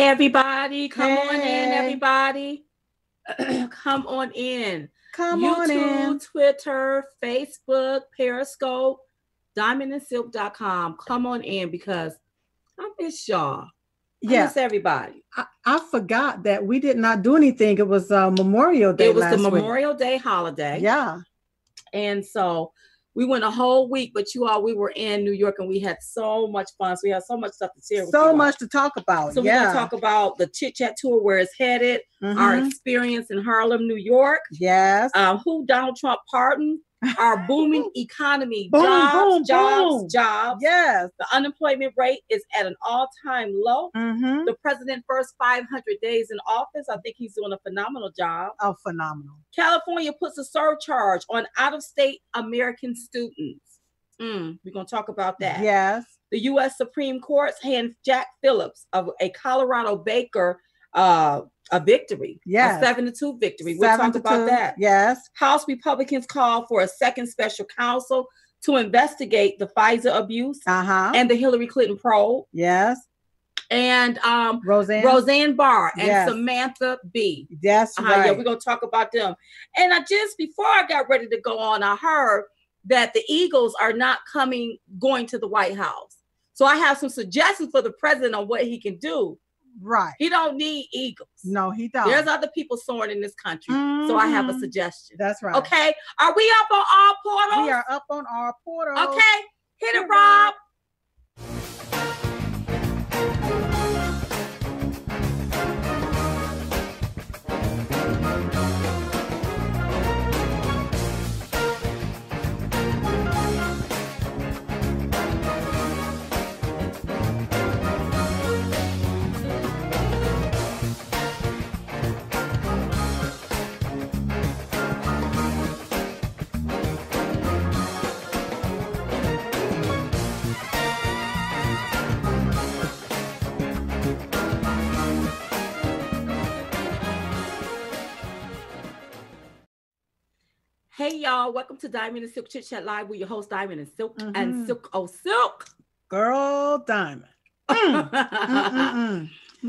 Hey, everybody. Come on in, Hey. everybody. Come on in. Come YouTube, on in. Twitter, Facebook, Periscope, diamondandsilk.com. Come on in because I miss y'all. I miss everybody. I forgot that we did not do anything. It was Memorial Day. It was the last week. Memorial Day holiday. Yeah. And so we went a whole week, but we were in New York and we had so much fun. So we had so much stuff to share with you. So much to talk about. So we're going to talk about the Chit Chat tour, where it's headed, our experience in Harlem, New York. Yes. Who Donald Trump pardoned, our booming economy, boom, jobs. Yes. The unemployment rate is at an all-time low. The president's first 500 days in office, I think he's doing a phenomenal job. Oh, phenomenal. California puts a surcharge on out-of-state American students. We're going to talk about that. Yes. The U.S. Supreme Court hands Jack Phillips, of a Colorado baker, a victory. Yes. A 7-2 victory. We'll talk about that. Yes. House Republicans call for a second special counsel to investigate the FISA abuse and the Hillary Clinton probe. Yes. And Roseanne Barr and Samantha Bee. That's right. Yeah, we're going to talk about them. And before I got ready to go on, I heard that the Eagles are not going to the White House. So I have some suggestions for the president on what he can do. Right. He don't need Eagles. No, he don't. There's other people soaring in this country. So I have a suggestion. That's right. Okay. Are we up on all portals? We are up on our portals. Okay. Hit it, Rob. Hey y'all, welcome to Diamond and Silk Chit Chat Live with your host Diamond and Silk and Silk. Oh, Silk. Girl Diamond. What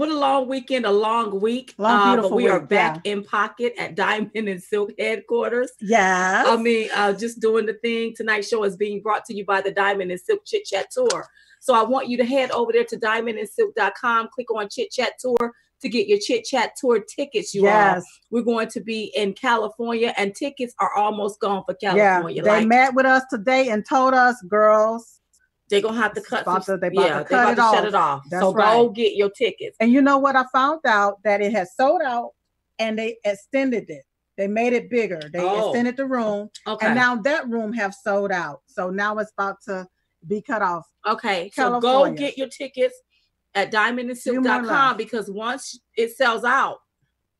a long weekend, a long week. But we are back in pocket at Diamond and Silk headquarters. Yeah. I mean, just doing the thing. Tonight's show is being brought to you by the Diamond and Silk Chit Chat Tour. So I want you to head over there to diamondandsilk.com, click on Chit Chat Tour to get your Chit Chat Tour tickets, you all. We're going to be in California, and tickets are almost gone for California. Yeah, they met with us today and told us, girls, they're going to have to cut shut it off. So go get your tickets. And you know what? I found out that it has sold out, and they extended it. They made it bigger. They extended the room. Okay. And now that room have sold out. So now it's about to be cut off. Okay. So go get your tickets at diamondandsilk.com, because once it sells out,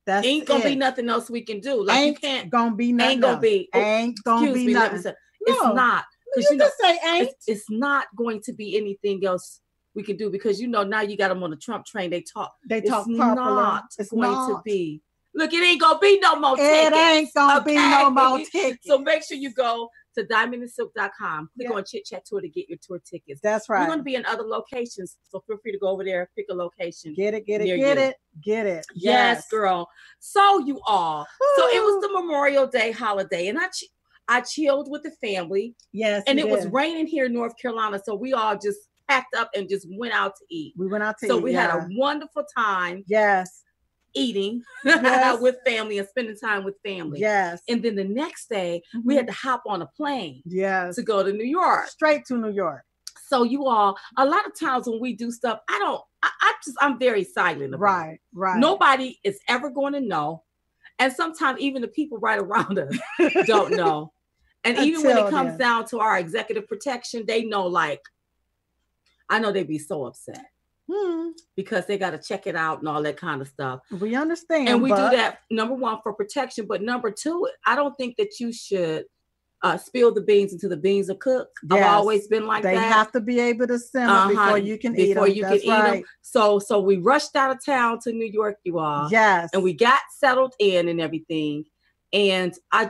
ain't gonna be nothing else we can do. Like, ain't gonna be nothing. It's not. You just say ain't. It's not going to be anything else we can do, because now you got them on the Trump train. They talk popular. It's going to be. Look, it ain't gonna be no more tickets. It ain't gonna be no more tickets. So make sure you go to diamondandsilk.com. Click on Chit Chat Tour to get your tour tickets. That's right. We're going to be in other locations, so feel free to go over there, pick a location. Get it. Yes, girl. So you all. So it was the Memorial Day holiday, and I chilled with the family. Yes. And it was raining here in North Carolina, so we all just packed up and just went out to eat. We went out to eat. So we had a wonderful time. Yes. Eating with family and spending time with family. Yes. And then the next day we had to hop on a plane to go to New York. Straight to New York. So you all, a lot of times when we do stuff, I'm very silent about it. Right. Nobody is ever going to know. And sometimes even the people right around us don't know. And even when it comes down to our executive protection, they know, like, I know they'd be so upset. Because they got to check it out and all that kind of stuff. We understand. And we do that, number one, for protection. But number two, I don't think that you should spill the beans until the beans are cooked. Yes. I've always been like that. They have to be able to simmer before you can eat them. Before you can eat them. So we rushed out of town to New York, you all. Yes. And we got settled in and everything. And I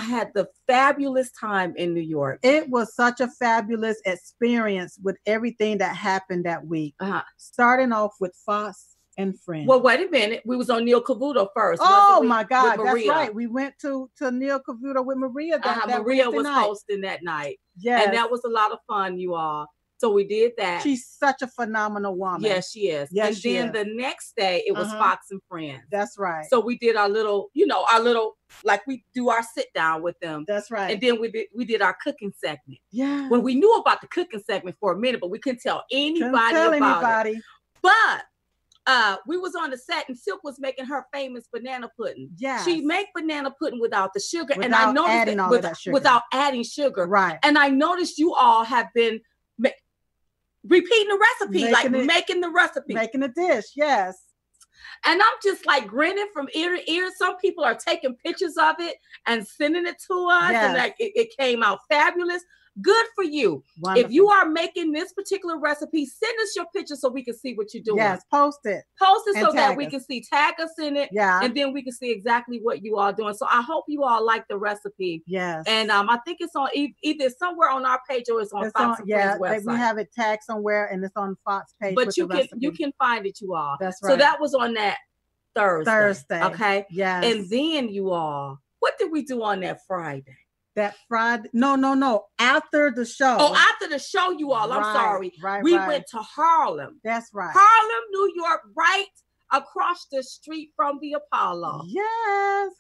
had the fabulous time in New York. It was such a fabulous experience with everything that happened that week. Starting off with FOSS and Friends. Well, wait a minute. We was on Neil Cavuto first. Oh my God, that's right. We went to Neil Cavuto with Maria. Maria was hosting that night. Yeah, and that was a lot of fun, you all. So we did that. She's such a phenomenal woman. Yes, she is. Yes, and then the next day it was Fox and Friends. That's right. So we did our little, like we do our sit down with them. That's right. And then we did our cooking segment. Yeah. Well, we knew about the cooking segment for a minute, but we couldn't tell anybody about it. But we was on the set and Silk was making her famous banana pudding. Yeah. She make banana pudding without the sugar. And I noticed without adding sugar. Right. And I noticed you all have been repeating the recipe, making the recipe. Making a dish, yes. And I'm just like grinning from ear to ear. Some people are taking pictures of it and sending it to us. Yes. And it came out fabulous. Good for you. Wonderful. If you are making this particular recipe, send us your picture so we can see what you're doing. Yes, post it. Post it so that we can see, tag us in it. Yeah. And then we can see exactly what you all doing. So I hope you all like the recipe. Yes. And I think it's on either somewhere on our page or it's on Fox and Friends website. We have it tagged somewhere and it's on Fox page. But you can find it, you all. That's right. So that was on that Thursday. Okay. Yeah. And then you all, what did we do on that Friday? That Friday, no. After the show. Oh, after the show, you all. I'm sorry. We went to Harlem. That's right. Harlem, New York, right across the street from the Apollo. Yes.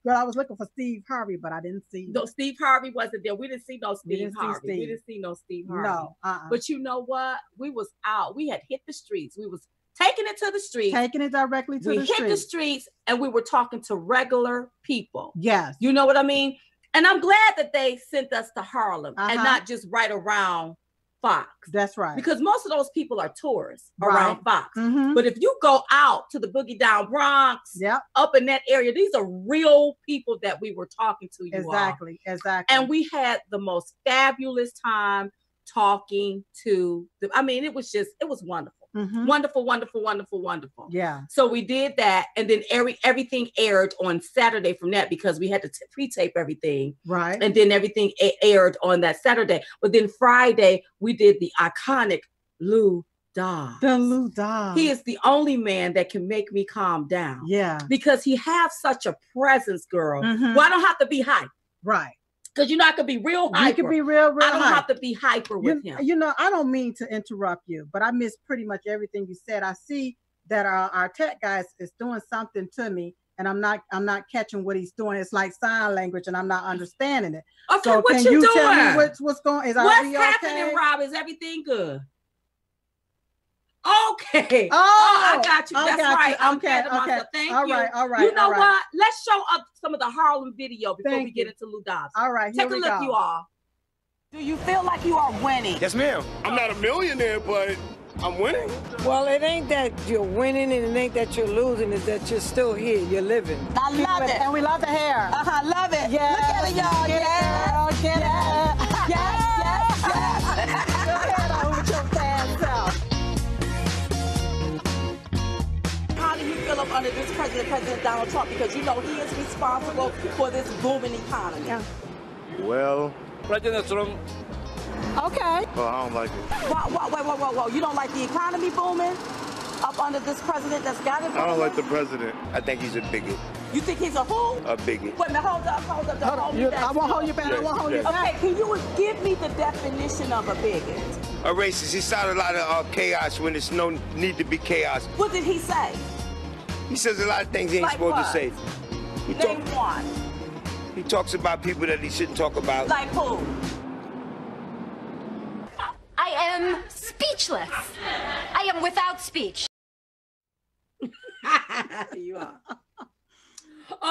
Well, I was looking for Steve Harvey, but I didn't see. No, Steve Harvey wasn't there. We didn't see no Steve Harvey. We didn't see no Steve Harvey. No. But you know what? We was out. We had hit the streets. We was taking it to the streets. Taking it directly to the streets. We hit the streets and we were talking to regular people. Yes. You know what I mean? And I'm glad that they sent us to Harlem and not just right around Fox. That's right. Because most of those people are tourists around Fox. Mm-hmm. But if you go out to the Boogie Down Bronx, up in that area, these are real people that we were talking to. Exactly. And we had the most fabulous time talking to them. I mean, it was wonderful. Mm-hmm. Wonderful. Yeah. So we did that, and then everything aired on Saturday from that because we had to pre-tape everything. Right. And then everything aired on that Saturday. But then Friday we did the iconic Lou Dobbs. The Lou Dobbs. He is the only man that can make me calm down. Yeah. Because he has such a presence, girl. Mm-hmm. Well, I don't have to be hype. Right. Because I could be real hyper. You can be real I don't have to be hyper with him. I don't mean to interrupt you, but I missed pretty much everything you said. I see that our tech guy is doing something to me, and I'm not catching what he's doing. It's like sign language, and I'm not understanding it. Okay, so what you doing? Tell me what's going? What's happening, Rob? Is everything good? Okay. Oh, I got you. That's right. I'm patting myself. Thank you. All right. You know what? Let's show up some of the Harlem video before we get into Lou Dobbs. All right. Take a look, you all. Do you feel like you are winning? Yes, ma'am. I'm not a millionaire, but I'm winning. Well, it ain't that you're winning and it ain't that you're losing. It's that you're still here. You're living. I love it. And we love the hair. Love it. Yes. Look at it, y'all. Yes. Yes. Go ahead on with your fast self. How do you feel up under this President Donald Trump? Because he is responsible for this booming economy. Yeah. Well, President Trump. Okay. Well, I don't like it. Whoa. You don't like the economy booming up under this president that's got it booming? I don't like the president. I think he's a bigot. You think he's a who? A bigot. Wait a minute, hold up. I won't hold you back. Okay, can you give me the definition of a bigot? A racist. He started a lot of chaos when there's no need to be chaos. What did he say? He says a lot of things he ain't supposed to say. Name one. He talks about people that he shouldn't talk about. Like who? I am speechless. I am without speech. You are.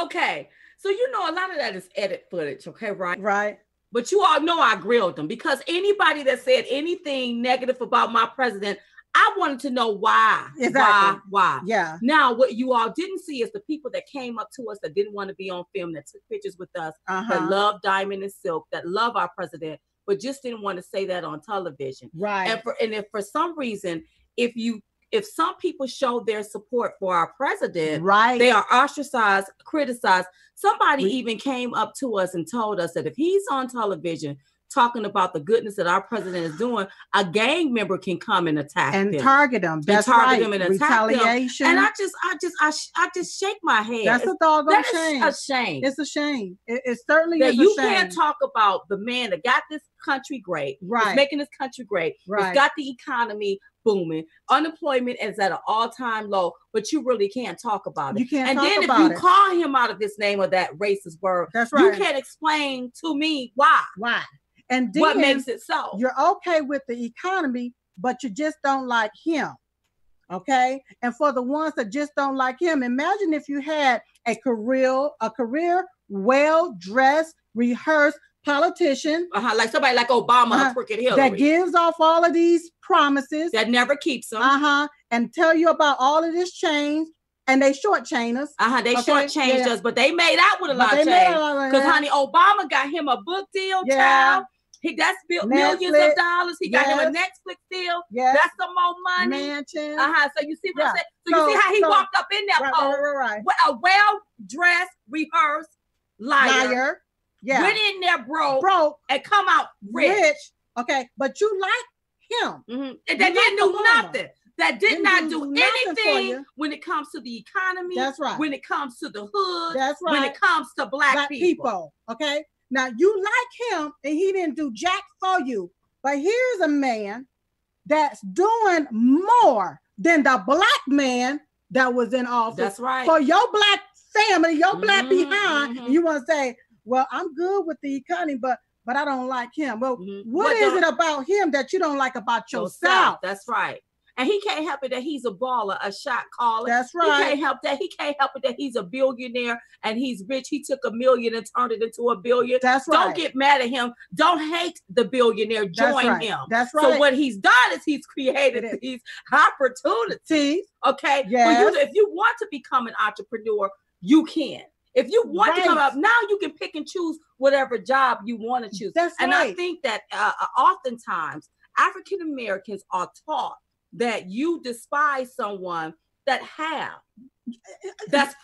Okay. So a lot of that is edit footage, okay, right? Right. But you all know I grilled them because anybody that said anything negative about my president, I wanted to know why. Exactly. Why? Yeah. Now, what you all didn't see is the people that came up to us that didn't want to be on film, that took pictures with us, that love Diamond and Silk, that love our president, but just didn't want to say that on television. Right. And if for some reason, if some people show their support for our president, right, they are ostracized, criticized. Somebody even came up to us and told us that if he's on television talking about the goodness that our president is doing, a gang member can come and attack and them. target them. That's and target right. them and attack Retaliation. them. And I just shake my head. That's a doggone shame. That is a shame. It's a shame. It certainly that is a you shame. can't talk about the man that got this country great, right? Is making this country great, right? It's got the economy booming, unemployment is at an all-time low, but you really can't talk about it. You can't. And talk then about if you call him out of this name or that racist word, that's right. You can't explain to me why. And then what makes it so? You're okay with the economy, but you just don't like him. Okay. And for the ones that just don't like him, imagine if you had a career, well-dressed, rehearsed politician, like somebody like Obama, or Crooked Hillary, that gives off all of these promises, that never keeps them, and tell you about all of this change, and they shortchain us. They shortchanged us, but they made out with a lot of change. Because honey, Obama got him a book deal, child. That's built millions of dollars. He got him a Netflix deal. That's some more money. Mansion. So you see what I'm saying? So you see how he walked up in that pole. A well-dressed, rehearsed liar. Went in there broke, and come out rich. Okay, but you like him. And that didn't do nothing. That did not do anything when it comes to the economy. That's right. When it comes to the hood. That's right. When it comes to black people. Okay. Now you like him, and he didn't do jack for you. But here's a man that's doing more than the black man that was in office. That's right. For your black family, your black behind, and you want to say, well, I'm good with the economy, but I don't like him. Well, what is it about him that you don't like about yourself? That's right. And he can't help it that he's a baller, a shot caller. That's right. He can't help that. He can't help it that he's a billionaire and he's rich. He took $1 million and turned it into $1 billion. That's right. Don't get mad at him. Don't hate the billionaire. Join him. That's right. So what he's done is he's created these opportunities. Okay. Yes. If you want to become an entrepreneur, you can. If you want to come up, now you can pick and choose whatever job you want to choose. That's and right. I think that oftentimes African Americans are taught that you despise someone that's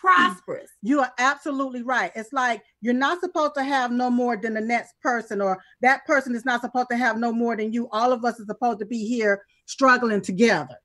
prosperous. You are absolutely right. It's like you're not supposed to have no more than the next person, or that person is not supposed to have no more than you. All of us are supposed to be here struggling together.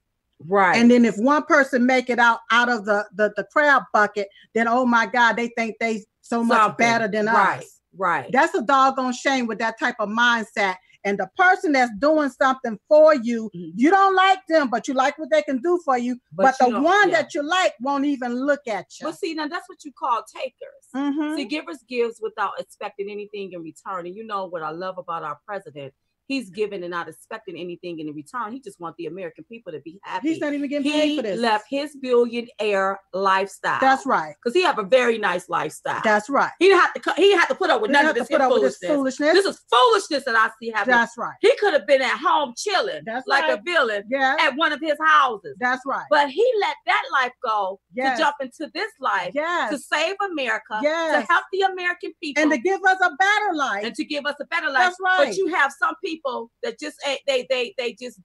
Right. And then if one person make it out of the crab bucket, then oh my God, they think they so much better than us. Right. That's a doggone shame with that type of mindset. And the person that's doing something for you, you don't like them, but you like what they can do for you. But the one that you like won't even look at you. But see, now that's what you call takers. See, givers gives without expecting anything in return. And you know what I love about our president? He's giving and not expecting anything in return. He just wants the American people to be happy. He's not even getting paid for this. He left his billionaire lifestyle. That's right. Because he have a very nice lifestyle. That's right. He didn't have to put up with none of this foolishness. This is foolishness that I see happening. That's right. He could have been at home chilling like a villain at one of his houses. That's right. But he let that life go to jump into this life to save America, to help the American people, and to give us a better life. That's right. But you have some people that just they just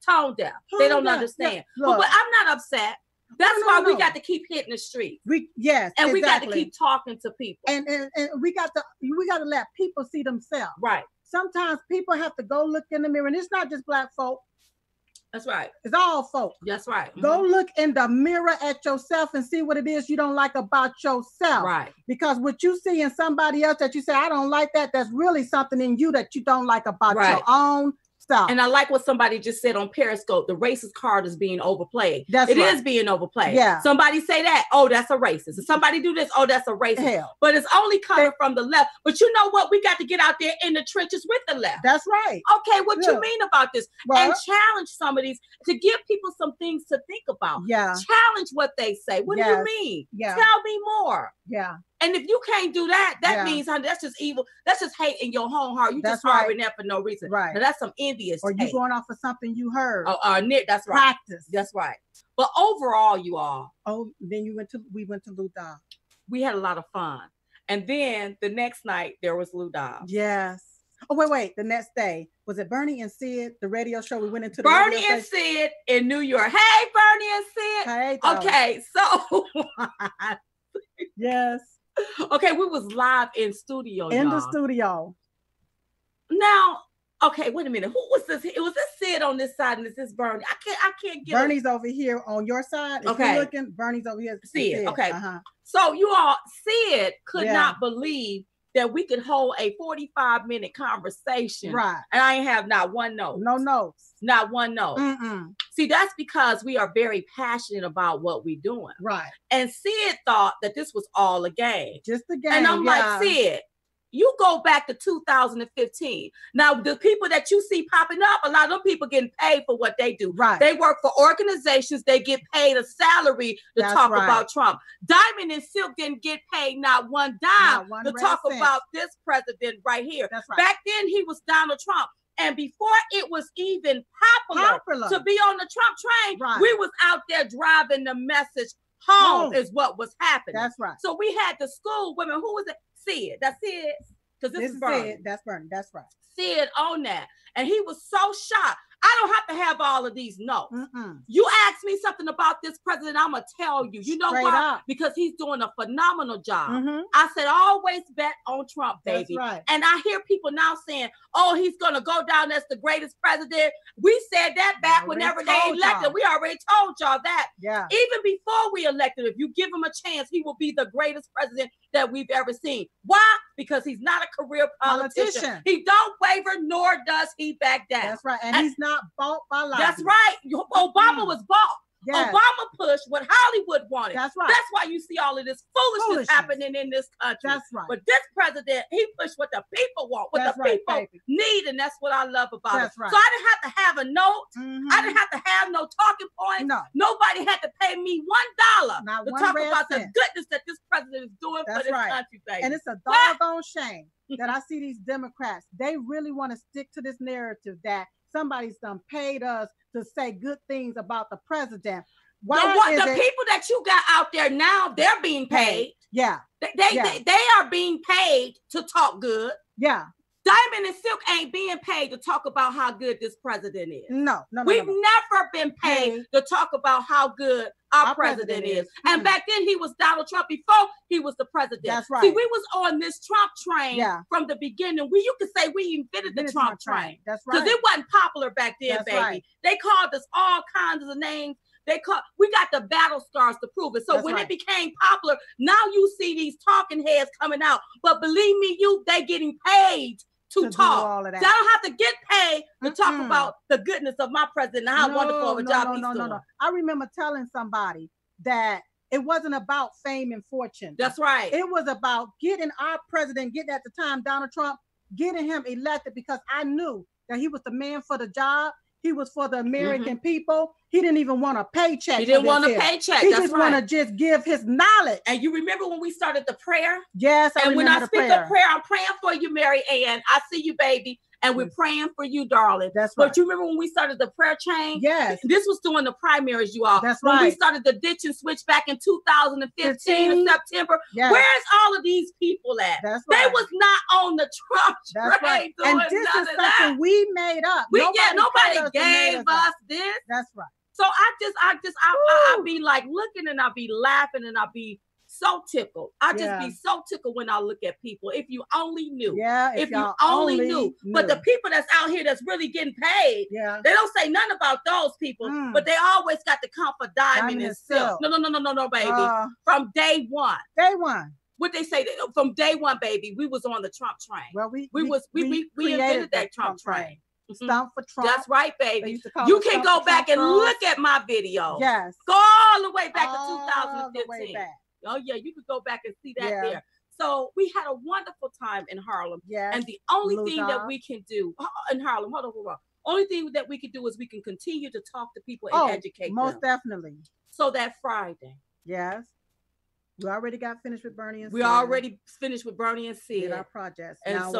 tone deaf. They don't understand. But I'm not upset. That's why we got to keep hitting the streets. We got to keep talking to people. And we got to let people see themselves. Right. Sometimes people have to go look in the mirror, and it's not just black folk. That's right. It's all folk. That's right. Go look in the mirror at yourself and see what it is you don't like about yourself. Right. Because what you see in somebody else that you say, I don't like that, that's really something in you that you don't like about your own stuff. And I like what somebody just said on Periscope. The racist card is being overplayed. It is being overplayed. Yeah. Somebody say that, oh, that's a racist. If somebody do this, oh, that's a racist. Hell. But it's only coming from the left. But you know what? We got to get out there in the trenches with the left. That's right. Okay, what you mean about this? And challenge some of these to give people some things to think about. Yeah. Challenge what they say. What do you mean? Yeah. Tell me more. Yeah. And if you can't do that, that means, honey, that's just evil. That's just hate in your own heart. You just harboring that for no reason. Right. Now that's some envious Or you going off of something you heard. Nick, that's right. Practice. That's right. But overall, you all. Oh, then we went to Ludon. We had a lot of fun. And then the next night there was Ludon. Yes. Oh, wait. The next day. Was it Bernie and Sid, the radio show? We went into the Bernie and Sid in New York. Hey, Bernie and Sid. Hey, okay, so yes. Okay, we was live in studio. In the studio. Now, okay, wait a minute. Who was this? It was this Sid on this side, and this is Bernie. I can't get Bernie's over here on your side. If you're looking, Bernie's over here. Sid. Okay. So you all, Sid could not believe that we could hold a 45-minute conversation. Right. And I ain't have not one note. No notes. Not one note. See, that's because we are very passionate about what we're doing. Right. And Sid thought that this was all a game. Just a game. And I'm like, Sid, you go back to 2015. Now, the people that you see popping up, a lot of them people getting paid for what they do. Right. They work for organizations. They get paid a salary to talk about Trump. Diamond and Silk didn't get paid not one dime to talk about this president right here. That's right. Back then, he was Donald Trump. And before it was even popular to be on the Trump train, we was out there driving the message home is what was happening. That's right. So we had the school women. Who was it? Sid. That's it. Because this is Bernie. Sid. That's Bernie. That's right. Sid on that. And he was so shocked. I don't have to have all of these notes. You ask me something about this president, I'm going to tell you. You know why? Because he's doing a phenomenal job. I said, always bet on Trump, baby. That's right. And I hear people now saying, oh, he's going to go down as the greatest president. We said that back whenever they elected. We already told y'all that. Yeah. Even before we elected, if you give him a chance, he will be the greatest president that we've ever seen. Why? Because he's not a career politician. He don't waver, nor does he back down. That's right. And he's not bought by life. That's right. Obama was bought. Yes. Obama pushed what Hollywood wanted. That's right. That's why you see all of this foolishness happening in this country. That's right. But this president, he pushed what the people want, what the people need, and that's what I love about it. Right. So I didn't have to have a note. I didn't have to have no talking points. No. Nobody had to pay me $1 to talk about the goodness that this president is doing for this country, baby. And it's a doggone shame that I see these Democrats. They really want to stick to this narrative that somebody's done paid us to say good things about the president. The people that you got out there now, they're being paid. Yeah. They are being paid to talk good. Yeah. Diamond and Silk ain't being paid to talk about how good this president is. No. We've never been paid to talk about how good our president is. And back then he was Donald Trump before he was the president. That's right. See, we was on this Trump train from the beginning. You could say we invented the Trump train. That's right. Because it wasn't popular back then, baby. Right. They called us all kinds of names. We got the battle scars to prove it. So when it became popular, now you see these talking heads coming out. But believe me, they getting paid to talk. All of that. So I don't have to get paid to talk about the goodness of my president and how wonderful of a job he's doing. I remember telling somebody that it wasn't about fame and fortune. That's right. It was about getting our president, getting at the time Donald Trump, getting him elected because I knew that he was the man for the job. He was for the American people. He didn't even want a paycheck. He didn't want a paycheck. He just want to just give his knowledge. And you remember when we started the prayer? Yes, and when I speak the prayer, I'm praying for you, Mary Ann. I see you, baby. And we're praying for you, darling. That's right. But you remember when we started the prayer chain? Yes. This was during the primaries, you all. That's when right. When we started the ditch and switch back in 2015 in September. Yes. Where's all of these people at? That's right. They was not on the Trump train. Right. And this is something we made up. Nobody gave us this. That's right. So I be like looking and I be laughing and I be so tickled. I just be so tickled when I look at people. If you only knew. Yeah. If you only knew. But the people that's out here that's really getting paid, they don't say nothing about those people, but they always got to come for Diamond and Silk. No, baby. From day one. Day one. What they say from day one, baby, we was on the Trump train. Well, we invented that Trump train. Stump for Trump. That's right, baby. You can go back and look at my video. Yes. Go all the way back to 2015. Oh yeah, you could go back and see that there. So we had a wonderful time in Harlem. Yes. And the only thing that we can do in Harlem, hold on. Only thing that we can do is we can continue to talk to people and educate them. Most definitely. So that Friday. Yes. We already got finished with Bernie and Sid. We already finished with Bernie and Sid. Did our projects. And now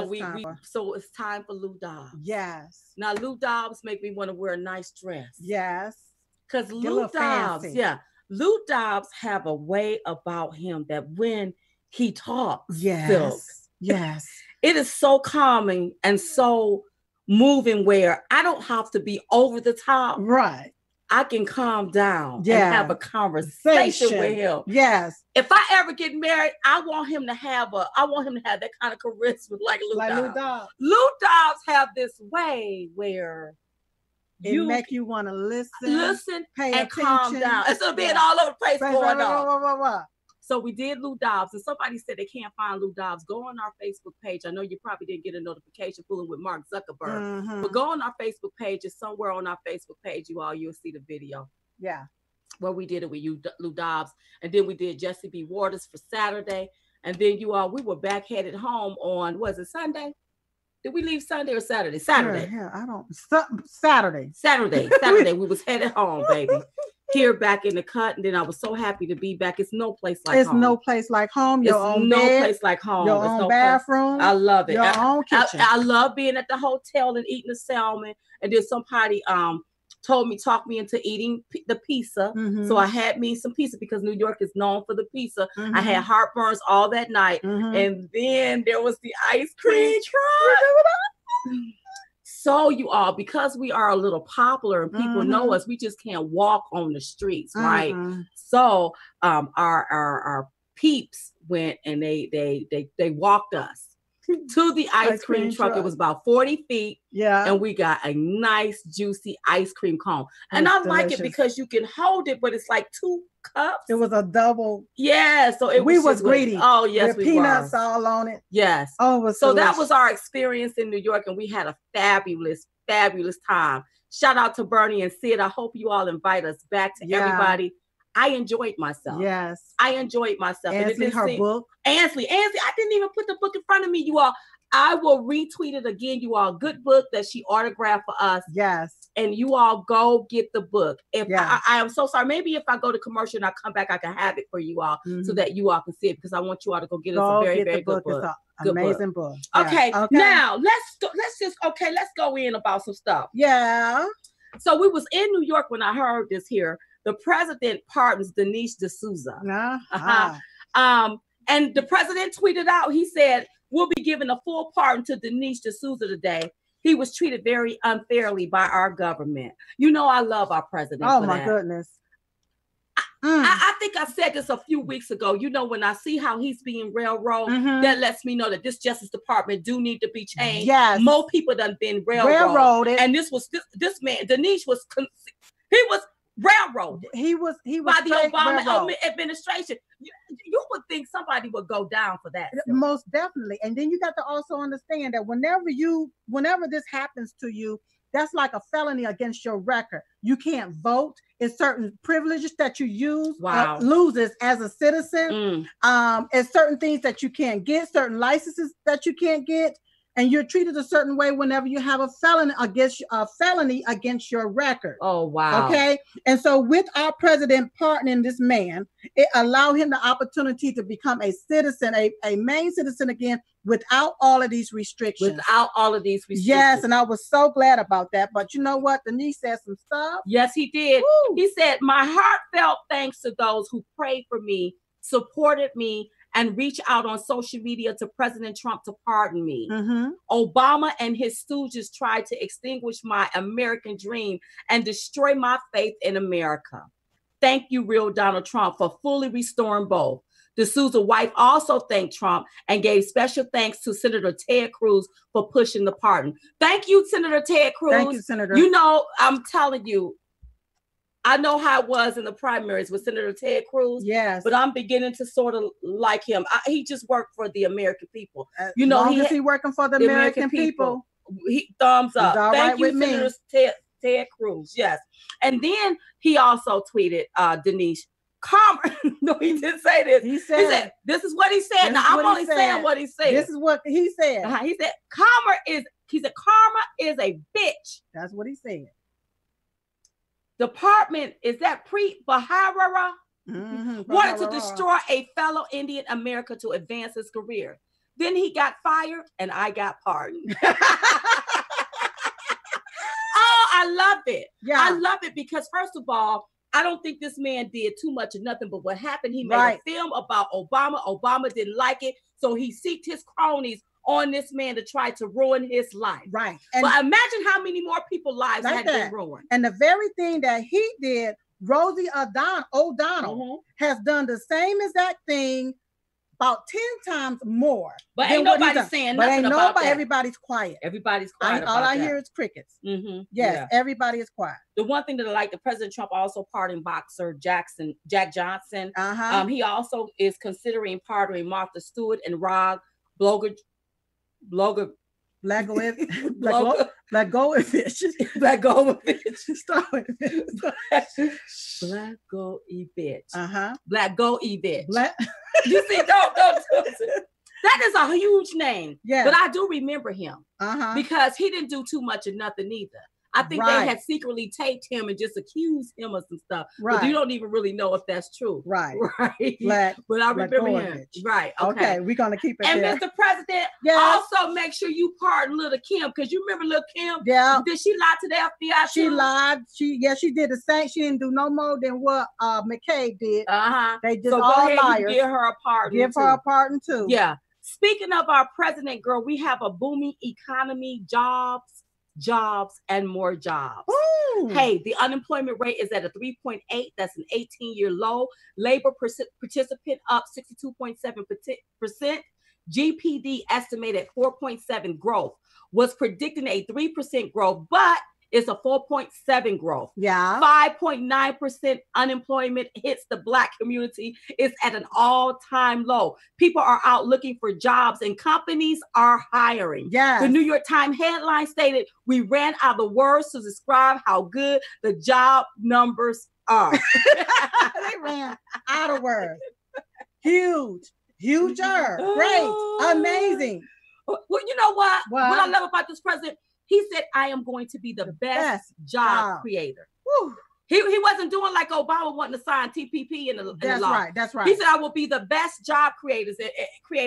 so it's time for Lou Dobbs. Yes. Now Lou Dobbs make me want to wear a nice dress. Yes. Because Lou Dobbs, Lou Dobbs have a way about him that when he talks, Silk, yes, it is so calming and so moving where I don't have to be over the top. Right. I can calm down and have a conversation with him. Yes. If I ever get married, I want him to have that kind of charisma like Lou Dobbs. Lou Dobbs have this way where you make you want to listen, pay and attention. Calm down. Instead of being all over the place going on. So we did Lou Dobbs, and somebody said they can't find Lou Dobbs. Go on our Facebook page. I know you probably didn't get a notification fooling with Mark Zuckerberg, but go on our Facebook page. It's somewhere on our Facebook page, you'll see the video. Yeah. Where we did it with Lou Dobbs, and then we did Jesse B. Waters for Saturday, and then we were back headed home on, was it Sunday? Did we leave Sunday or Saturday? Saturday. Saturday. We was headed home, baby. Here back in the cut, and then I was so happy to be back. It's no place like home. It's no place like home. Your own bed, place like home. Your own bathroom. I love it. Your own kitchen. I love being at the hotel and eating the salmon. And then somebody talked me into eating the pizza. So I had me some pizza because New York is known for the pizza. I had heartburns all that night. And then there was the ice cream truck. So you all, because we are a little popular and people know us, we just can't walk on the streets, right? So our peeps went and they walked us to the ice cream truck. It was about 40 feet. Yeah. And we got a nice, juicy ice cream cone. And I like it because you can hold it, but it's like 2 cups. It was a double. Yeah. So we was greedy. Oh, yes, we peanuts were. all on it. Yes. Oh, it was so delicious. That was our experience in New York, and we had a fabulous time. Shout out to Bernie and Sid. I hope you all invite us back to everybody. I enjoyed myself. Yes. I enjoyed myself. Ansley, her book. Ansley, I didn't even put the book in front of me, you all. I will retweet it again, you all. Good book that she autographed for us. Yes. And you all go get the book. If I am so sorry. Maybe if I go to commercial and I come back, I can have it for you all so that you all can see it, because I want you all to go get us a very, very good book. It's an amazing book. Okay. Now let's go in about some stuff. Yeah. So we was in New York when I heard this here. The president pardons Denise D'Souza. And the president tweeted out, he said, "We'll be giving a full pardon to Denise D'Souza today. He was treated very unfairly by our government." You know, I love our president. Oh, my goodness. I think I said this a few weeks ago. You know, when I see how he's being railroaded, that lets me know that this Justice Department do need to be changed. Yes. More people done been railroaded. And this man, Denise he was railroaded. He was by the Obama administration. You would think somebody would go down for that. Most definitely. And then you got to also understand that whenever this happens to you, that's like a felony against your record. You can't vote. It's certain privileges that you loses as a citizen. It's certain things that you can't get, certain licenses that you can't get. And you're treated a certain way whenever you have a felony against your record. Oh, wow. Okay. And so with our president pardoning this man, it allowed him the opportunity to become a citizen, a main citizen again, without all of these restrictions. Yes. And I was so glad about that. But you know what? Denise said some stuff. Yes, he did. Woo. He said, "My heartfelt thanks to those who prayed for me, supported me, and reach out on social media to President Trump to pardon me. Obama and his stooges tried to extinguish my American dream and destroy my faith in America. Thank you, real Donald Trump, for fully restoring both." D'Souza's wife also thanked Trump and gave special thanks to Senator Ted Cruz for pushing the pardon. Thank you, Senator Ted Cruz. Thank you, Senator. You know, I'm telling you, I know how it was in the primaries with Senator Ted Cruz. Yes. But I'm beginning to sort of like him. He just worked for the American people. You know, he working for the American people. He thumbs up. Thank you, Senator Ted Cruz. Yes. And then he also tweeted Denise, "Karma." No, he didn't say this. He said this is what he said. Now I'm only saying what he said. This is what he said. He said, "Karma is a bitch." That's what he said. Department, is that Bahara? Wanted to destroy a fellow Indian American to advance his career. Then he got fired and I got pardoned. Oh, I love it. Yeah. I love it because, first of all, I don't think this man did too much of nothing, but what happened, he made a film about Obama. Obama didn't like it, so he seeked his cronies on this man to try to ruin his life. Right. But imagine how many more people's lives had been ruined. And the very thing that he did, Rosie O'Donnell has done the same exact thing about 10 times more. But ain't nobody saying nothing about that. Everybody's quiet. Everybody's quiet. All I hear is crickets. Yes, everybody is quiet. The one thing that I like, the President Trump also pardoned boxer Jack Johnson. He also is considering pardoning Martha Stewart and Rob Blagojevich. Start with it. Blagojevich. You see, don't. That is a huge name. Yeah. But I do remember him because he didn't do too much of nothing either. I think they had secretly taped him and just accused him of some stuff. Right. But you don't even really know if that's true. Right. Right. But I remember him. Right. Okay. We're going to keep it and there. Mr. President, also make sure you pardon little Kim, because you remember little Kim? Yeah. Did she lie to the FBI? She lied. She did the same. She didn't do no more than what McCabe did. They just all go ahead liars. And give her a pardon. Give her a pardon too. Yeah. Speaking of our president, girl, we have a booming economy, jobs, and more jobs. Ooh. Hey, the unemployment rate is at a 3.8. That's an 18-year low. Labor participant up 62.7%. GPD estimated 4.7 growth. Was predicting a 3% growth, but it's a 4.7 growth. Yeah. 5.9% unemployment hits the Black community. It's at an all-time low. People are out looking for jobs and companies are hiring. Yeah. The New York Times headline stated, "We ran out of words to describe how good the job numbers are." They ran out of words. Huger, great, amazing. Well, you know what? What I love about this president, he said, "I am going to be the best job creator." Woo. He wasn't doing like Obama wanting to sign TPP in the law. That's right. He said, "I will be the best job creator,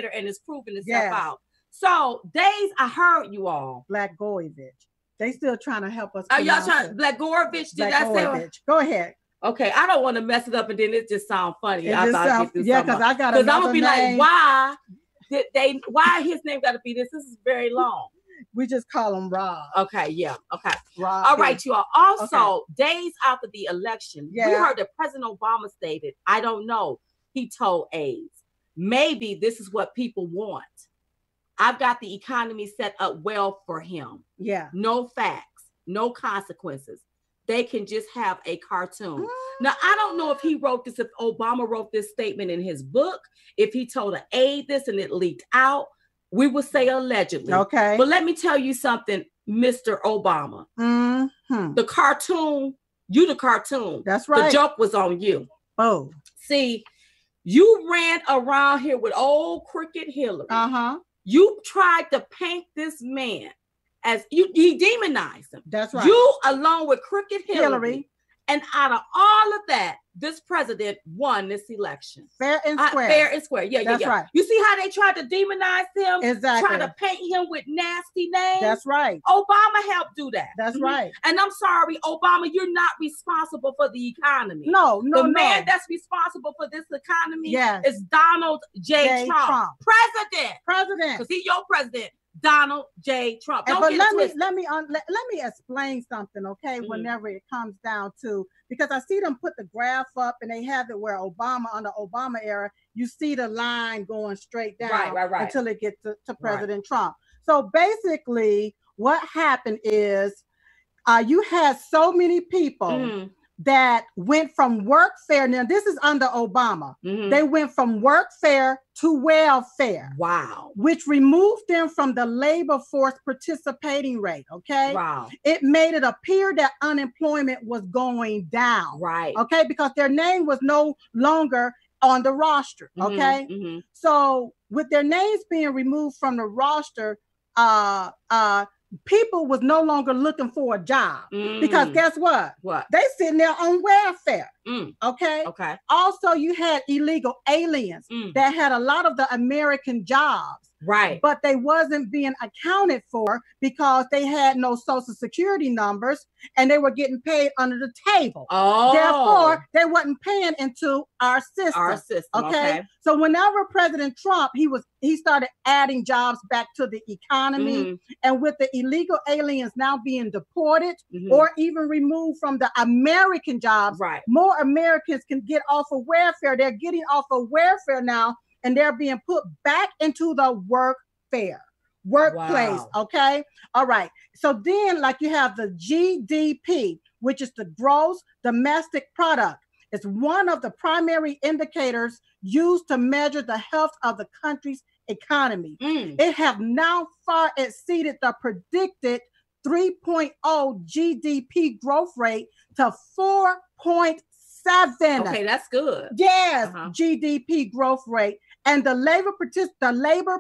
and it's proven itself out." So, Days, I heard you all. Blagojevich. They still trying to help us. Are y'all trying? Blagojevich? Did I say? Go ahead. Okay, I don't want to mess it up, and then it just sounds funny. Because I got because I'm gonna be like, why did they? Why his name got to be this? This is very long. We just call him Rob. Okay, yeah, okay. Rob. All right, you all. Also, days after the election, we heard that President Obama stated, "I don't know." He told aides, "Maybe this is what people want. I've got the economy set up well for him. Yeah. No facts, no consequences. They can just have a cartoon." Now, I don't know if he wrote this, if Obama wrote this statement in his book, if he told an aide this and it leaked out. We would say allegedly. Okay. But let me tell you something, Mr. Obama. The cartoon, you the cartoon. That's right. The joke was on you. Oh. See, you ran around here with old crooked Hillary. You tried to paint this man as you demonized him. That's right. You along with crooked Hillary. And out of all of that, this president won this election. Fair and square. Fair and square. Yeah, that's right. You see how they tried to demonize him? Exactly. Trying to paint him with nasty names? That's right. Obama helped do that. That's right. And I'm sorry, Obama, you're not responsible for the economy. No. The man that's responsible for this economy is Donald J. Trump. President. Because he's your president. Donald J. Trump. But let me explain something, okay? Whenever it comes down to, because I see them put the graph up and they have it where under Obama era, you see the line going straight down until it gets to President Trump. So basically, what happened is you had so many people that went from workfare. Now, this is under Obama. They went from workfare to welfare. Wow. Which removed them from the labor force participating rate, okay? Wow. It made it appear that unemployment was going down. Right. Okay, because their name was no longer on the roster, okay? So with their names being removed from the roster, people was no longer looking for a job because guess what? What? They sitting there on welfare. Okay. Okay. Also, you had illegal aliens that had a lot of the American jobs Right. But they wasn't being accounted for because they had no social security numbers and they were getting paid under the table. Oh. Therefore, they wasn't paying into our system. Okay. So whenever President Trump, he started adding jobs back to the economy, and with the illegal aliens now being deported or even removed from the American jobs, more Americans can get off of welfare. They're getting off of welfare now, and they're being put back into the workplace. Wow. Okay. All right. So then, like, you have the GDP, which is the gross domestic product. It's one of the primary indicators used to measure the health of the country's economy. It have now far exceeded the predicted 3.0 GDP growth rate to 4.7. Okay, that's good. Yes, GDP growth rate. And the labor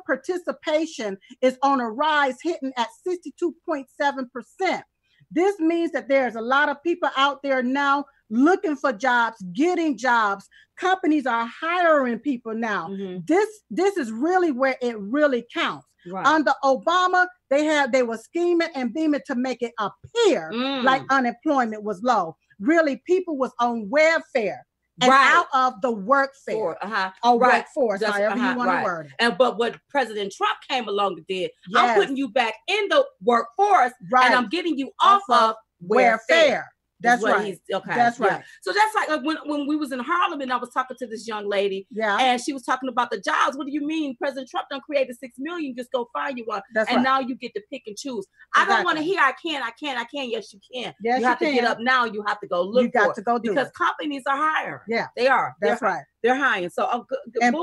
participation is on a rise, hitting at 62.7%. This means that there's a lot of people out there now looking for jobs, getting jobs. Companies are hiring people now. This is really where it really counts. Right. Under Obama, they were scheming and beaming to make it appear like unemployment was low. Really, people was on welfare and out of the workforce. Workforce, however you want to word it. But what President Trump came along and did, I'm putting you back in the workforce, and I'm getting you off of welfare. That's right. That's right. So that's like when we was in Harlem and I was talking to this young lady, and she was talking about the jobs. What do you mean? President Trump done created 6 million. Just go find you one, and now you get to pick and choose. I don't want to hear I can't. Yes, you can. Yes, you have to get up now. You have to go look. You got to go do because it. companies are hiring. Yeah, they are. That's right. They're hiring. So and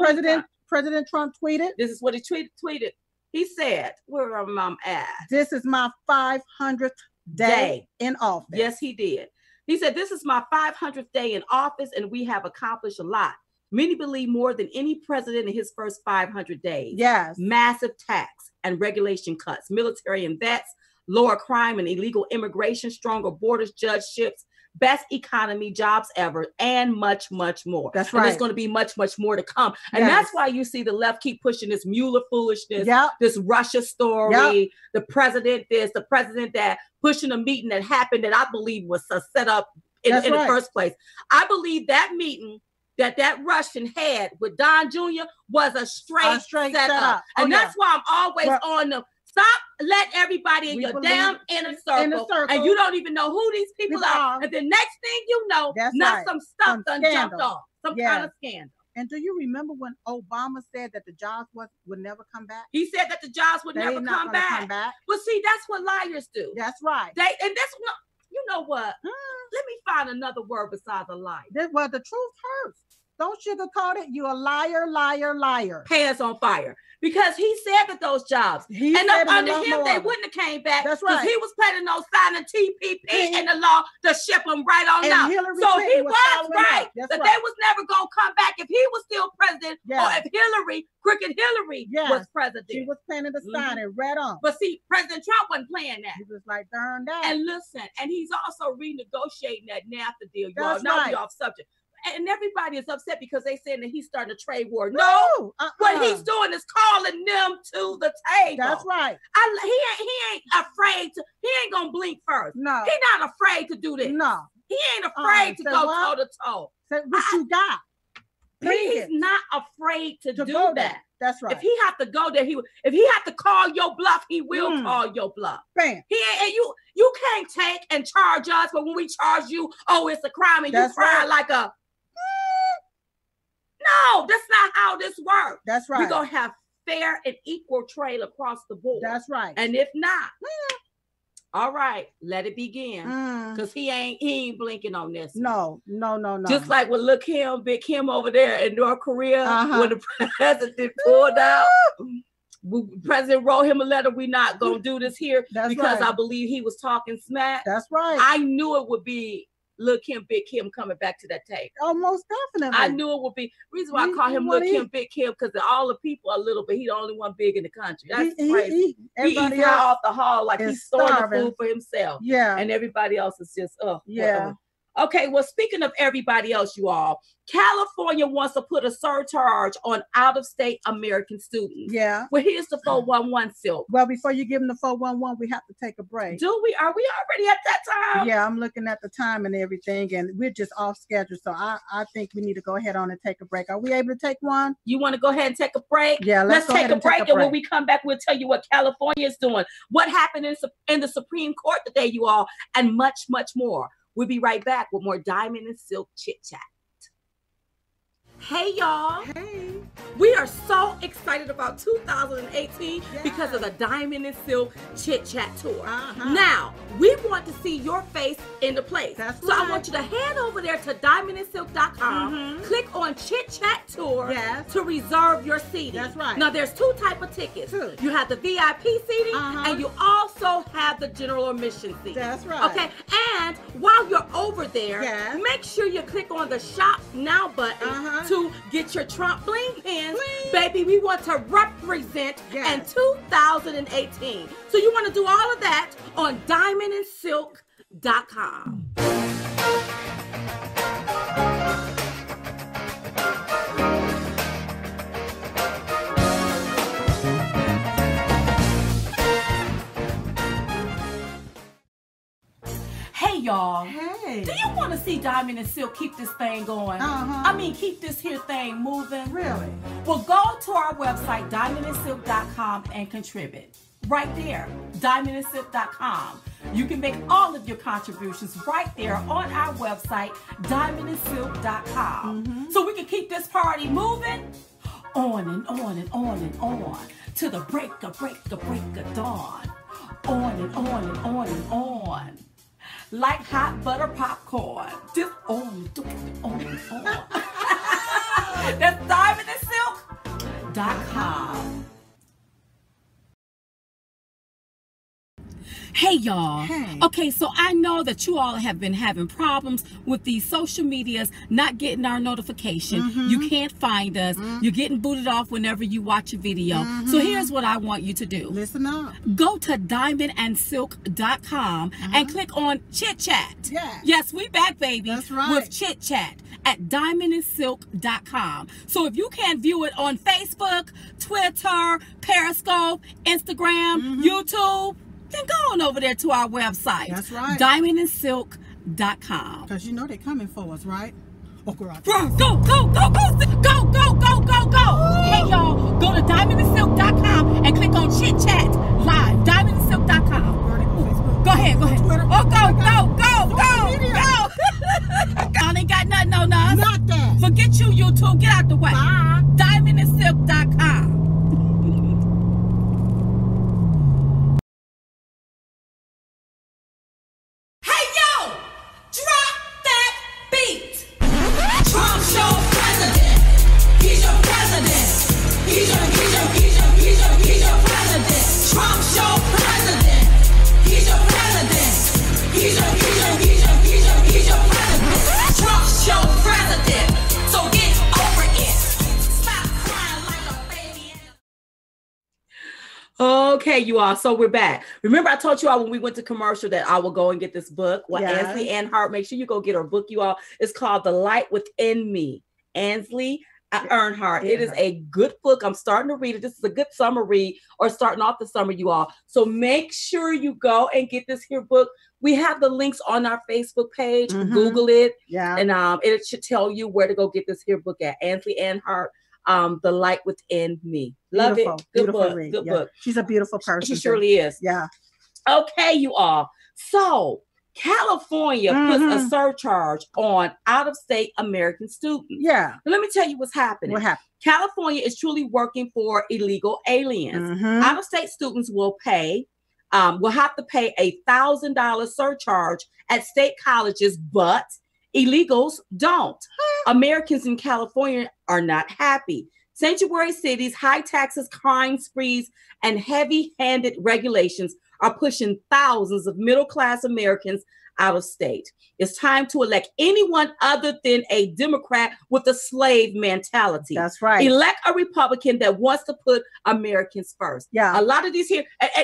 President Trump tweeted. This is what he tweeted. He said, "Where am I at? This is my 500th day in office." Yes, he did. He said, "This is my 500th day in office, and we have accomplished a lot. Many believe more than any president in his first 500 days. Yes. Massive tax and regulation cuts, military and vets, lower crime and illegal immigration, stronger borders, judgeships, best economy, jobs ever, and much, much more." That's right. And there's going to be much, much more to come. And that's why you see the left keep pushing this Mueller foolishness, this Russia story, the president this, the president that, pushing a meeting that happened that I believe was set up in the first place. I believe that meeting that Russian had with Don Jr. was a straight set up. And that's why I'm always on the stop, let everybody in your damn inner circle, and you don't even know who these people are. And the next thing you know, some stuff done jumped off, some kind of scandal. And do you remember when Obama said that the jobs would never come back? He said that the jobs would never come back. Well, see, that's what liars do. That's right. You know what? Let me find another word besides a liar. Well, the truth hurts. Don't sugarcoat it. You a liar, liar, liar. Pants on fire. Because he said that those jobs, under him, they wouldn't have came back. That's right. Because he was planning on signing TPP and the law to ship them right on out. So he was right. That they was never going to come back if he was still president or if Crooked Hillary was president. She was planning to sign it right on. But see, President Trump wasn't playing that. He was like, darn that. And listen, and he's also renegotiating that NAFTA deal. Y'all know we off subject. And everybody is upset because they saying that he's starting a trade war. No, what he's doing is calling them to the table. That's right. He ain't afraid to. He ain't gonna blink first. No, he not afraid to do this. No, he ain't afraid to go toe to toe. What you got? He's not afraid to do that. That's right. If he have to go there, if he have to call your bluff, he will call your bluff. Bam. He ain't, you can't take and charge us, but when we charge you, it's a crime, and you cry like a. No, that's not how this works. That's right. We're going to have fair and equal trade across the board. That's right. And if not, all right, let it begin. Because he ain't blinking on this. No. Just like with Big Kim over there in North Korea, when the president pulled out. The president wrote him a letter. We're not going to do this here because I believe he was talking smack. That's right. I knew it would be Big Kim coming back to that table. Oh, most definitely. I knew it would be. Reason why I call him Kim, Big Kim, because all the people are little, but he's the only one big in the country. That's crazy. He eats off the hall like he's storing the food for himself. Yeah. And everybody else is just, yeah. Okay, well, speaking of everybody else, you all, California wants to put a surcharge on out-of-state American students. Yeah. Well, here's the 411, Silk. Well, before you give them the 411, we have to take a break. Do we? Are we already at that time? Yeah, I'm looking at the time and everything, and we're just off schedule. So I think we need to go ahead on and take a break. Are we able to take one? You want to go ahead and take a break? Yeah, let's take a break. And when we come back, we'll tell you what California is doing, what happened in the Supreme Court today, you all, and much, much more. We'll be right back with more Diamond and Silk Chit Chat. Hey, y'all. Hey. We are so excited about 2018 because of the Diamond and Silk Chit Chat Tour. Now, we want to see your face in the place. That's so right. I want you to head over there to diamondandsilk.com, click on Chit Chat Tour to reserve your seating. That's right. Now, there's two types of tickets. You have the VIP seating, and you also have the general admission seating. That's right. Okay, and while you're over there, make sure you click on the Shop Now button to get your Trump Bling pins. Baby, we want to represent in 2018. So you want to do all of that on diamondandsilk.com. Hey, y'all. Hey. Do you want to see Diamond and Silk keep this thing going? I mean, keep this here thing moving? Really? Well, go to our website, diamondandsilk.com, and contribute. Right there, diamondandsilk.com. You can make all of your contributions right there on our website, diamondandsilk.com. So we can keep this party moving on and on and on and on to the break of dawn. On and on and on and on. Like hot butter popcorn. Just on and on and on. That's diamondandsilk.com. Hey, y'all. Hey. Okay, so I know that you all have been having problems with these social medias not getting our notification. You can't find us. You're getting booted off whenever you watch a video. So here's what I want you to do. Listen up. Go to diamondandsilk.com and click on Chit Chat. Yes, we back, baby. That's right. With Chit Chat at diamondandsilk.com. So if you can't view it on Facebook, Twitter, Periscope, Instagram, YouTube, then go on over there to our website. That's right. diamondandsilk.com. Because you know they're coming for us, right? Oh, girl. Go, go, go, go, go, go, go, go, go, go. Hey, y'all, go to diamondandsilk.com and click on Chit Chat Live. Diamondandsilk.com. Go ahead, go ahead. Twitter. Oh, go, go, go, go, go. Y'all ain't got nothing on us. Not that. Forget you, YouTube. Get out the way. Bye. Diamondandsilk.com. Okay, you all. So we're back. Remember, I told you all when we went to commercial that I will go and get this book. Well, Ansley Earnhardt, make sure you go get her book, you all. It's called The Light Within Me. Ansley Earnhardt. It is a good book. I'm starting to read it. This is a good summer read or starting off the summer, you all. So make sure you go and get this here book. We have the links on our Facebook page. Google it. And it should tell you where to go get this here book at. Ansley Earnhardt. The Light Within Me. Love it. Good book. Good book. She's a beautiful person. She surely is. Yeah. Okay, you all. So California puts a surcharge on out-of-state American students. Yeah. Let me tell you what's happening. What happened? California is truly working for illegal aliens. Out-of-state students will have to pay $1,000 surcharge at state colleges, but illegals don't. Americans in California are not happy. Sanctuary cities, high taxes, crime sprees, and heavy-handed regulations are pushing thousands of middle-class Americans out of state. It's time to elect anyone other than a Democrat with a slave mentality. That's right. Elect a Republican that wants to put Americans first. Yeah. A lot of these here,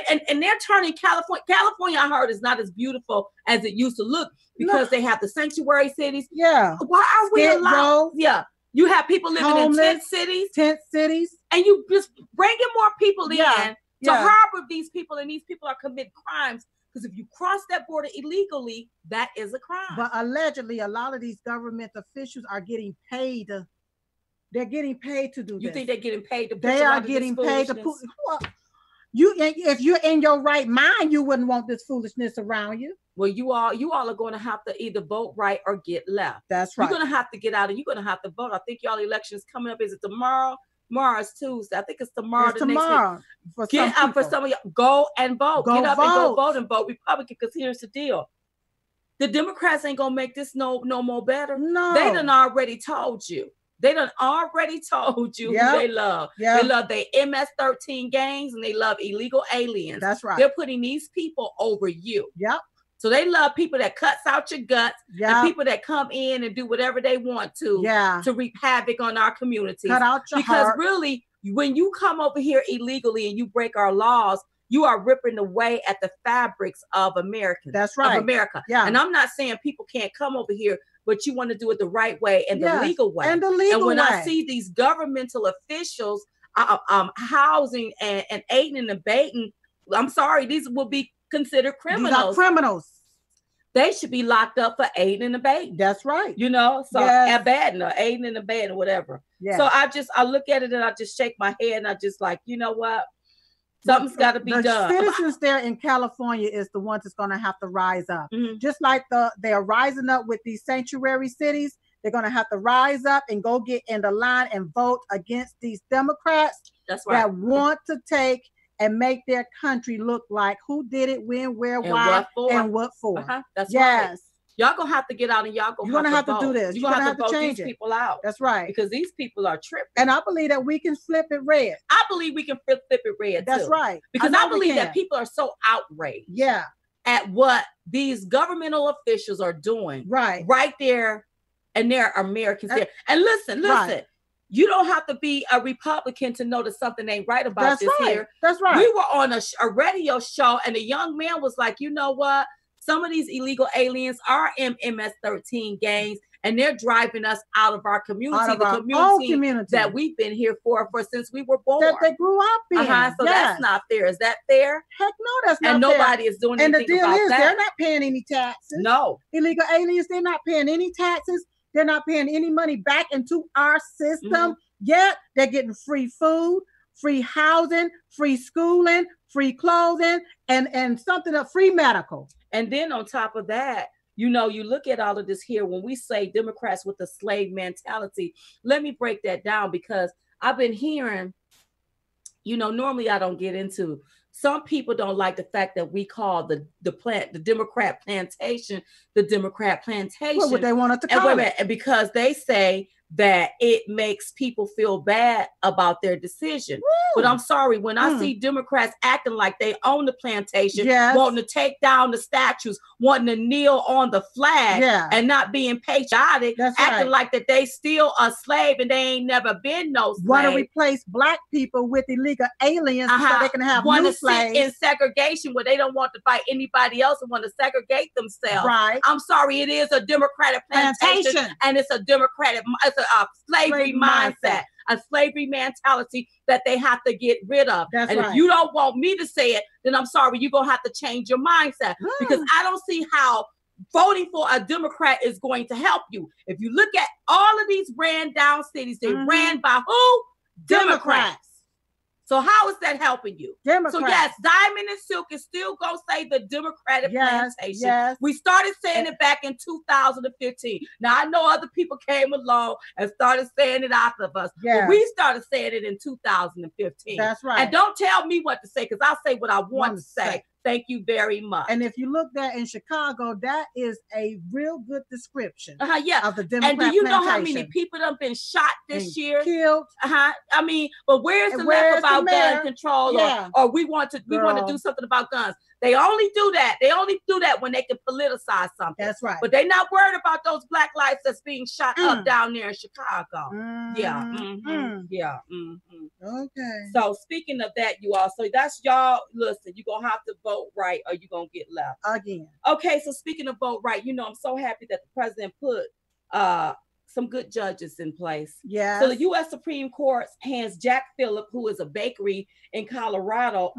and they're turning California. California, I heard, is not as beautiful as it used to look because they have the sanctuary cities. Yeah. Why are we allowed? Yeah. You have people living homeless, in tent cities. And you just bringing more people in to harbor these people, and these people are committing crimes. Because if you cross that border illegally, that is a crime. But allegedly, a lot of these government officials are getting paid. They're getting paid to do this. You think they're getting paid to? They are getting paid to put. You, if you're in your right mind, you wouldn't want this foolishness around you. Well, you all are going to have to either vote right or get left. That's right. You're going to have to get out, and you're going to have to vote. I think y'all elections coming up. Is it tomorrow? Tomorrow's Tuesday. I think it's tomorrow. It's tomorrow. Get up for some of y'all. Go and vote. Get up and go vote and vote Republican. Because here's the deal: the Democrats ain't gonna make this no more better. No, they done already told you. They done already told you who they love. They love their MS-13 gangs and they love illegal aliens. That's right. They're putting these people over you. Yep. So they love people that cuts out your guts and people that come in and do whatever they want to wreak havoc on our communities. Cut out your because heart. Really, when you come over here illegally and you break our laws, you are ripping away at the fabrics of Americans. That's right. Of America. Yeah. And I'm not saying people can't come over here, but you want to do it the right way and the legal way. And the legal way. And when I see these governmental officials housing and aiding and abetting, I'm sorry, these will be considered criminals. These are criminals. They should be locked up for aiding and abetting. That's right. You know, so abetting or aiding and abetting or whatever. Yeah. So I look at it and I just shake my head and I just like, you know what? Something's got to be done. The citizens there in California is the ones that's going to have to rise up. Mm-hmm. Just like they're rising up with these sanctuary cities, they're going to have to rise up and go get in the line and vote against these Democrats that want to take and make their country look like who did it, when, where, and why, and what for. That's right. Y'all gonna have to get out and y'all gonna have to do this. You're gonna have to change these people out. That's right. Because these people are tripping. And I believe that we can flip it red. I believe we can flip it red. That's too. Right. Because I believe that people are so outraged. At what these governmental officials are doing. Right there, and there are Americans there. And listen. Right. You don't have to be a Republican to know that something ain't right about this here. That's right. We were on a radio show and a young man was like, you know what? Some of these illegal aliens are in MS-13 gangs and they're driving us out of our community, community that we've been here for since we were born. That they grew up in. So that's not fair. Is that fair? Heck no, that's not fair. And nobody is doing anything about that. And the deal is they're not paying any taxes. No. Illegal aliens, they're not paying any taxes. They're not paying any money back into our system. Yet they're getting free food, free housing, free schooling, free clothing, and something of free medical. And then on top of that, you know, you look at all of this here, when we say Democrats with the slave mentality, let me break that down because I've been hearing, you know, normally I don't get into, some people don't like the fact that we call the Democrat plantation, the Democrat plantation. What would they want it to call it? And because they say that it makes people feel bad about their decision. Woo. But I'm sorry, when I see Democrats acting like they own the plantation, wanting to take down the statues, wanting to kneel on the flag and not being patriotic, acting like that they still a slave and they ain't never been no slave. Want to replace black people with illegal aliens so they can have new slaves. In segregation where they don't want to fight anybody else and want to segregate themselves. Right. I'm sorry, it is a Democratic plantation. And it's a Democratic, a slavery mindset, a slavery mentality that they have to get rid of. If you don't want me to say it, then I'm sorry, you're going to have to change your mindset because I don't see how voting for a Democrat is going to help you. If you look at all of these ran down cities, they ran by who? Democrats. So how is that helping you? Democrats. So yes, Diamond and Silk is still going to say the Democratic plantation. We started saying it back in 2015. Now, I know other people came along and started saying it after us. But we started saying it in 2015. That's right. And don't tell me what to say because I'll say what I want to say. Thank you very much. And if you look there in Chicago, that is a real good description of the Democrat And do you know plantation. how many people have been shot this year? Killed. I mean, but where's the left about gun control or we want to do something about guns? They only do that. They only do that when they can politicize something. That's right. But they're not worried about those black lives that's being shot up down there in Chicago. Yeah. Yeah. Okay. So speaking of that, you all, so that's y'all. Listen, you're gonna have to vote right, or you're gonna get left again. Okay. So speaking of vote right, I'm so happy that the president put some good judges in place. Yeah. So the U.S. Supreme Court hands Jack Phillips, who is a bakery in Colorado,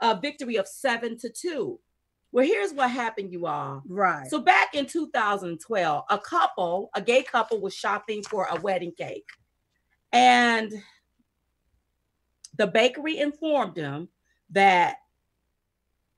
a victory of 7-2. Well, here's what happened, you all. Right. So back in 2012, a gay couple was shopping for a wedding cake. And the bakery informed them that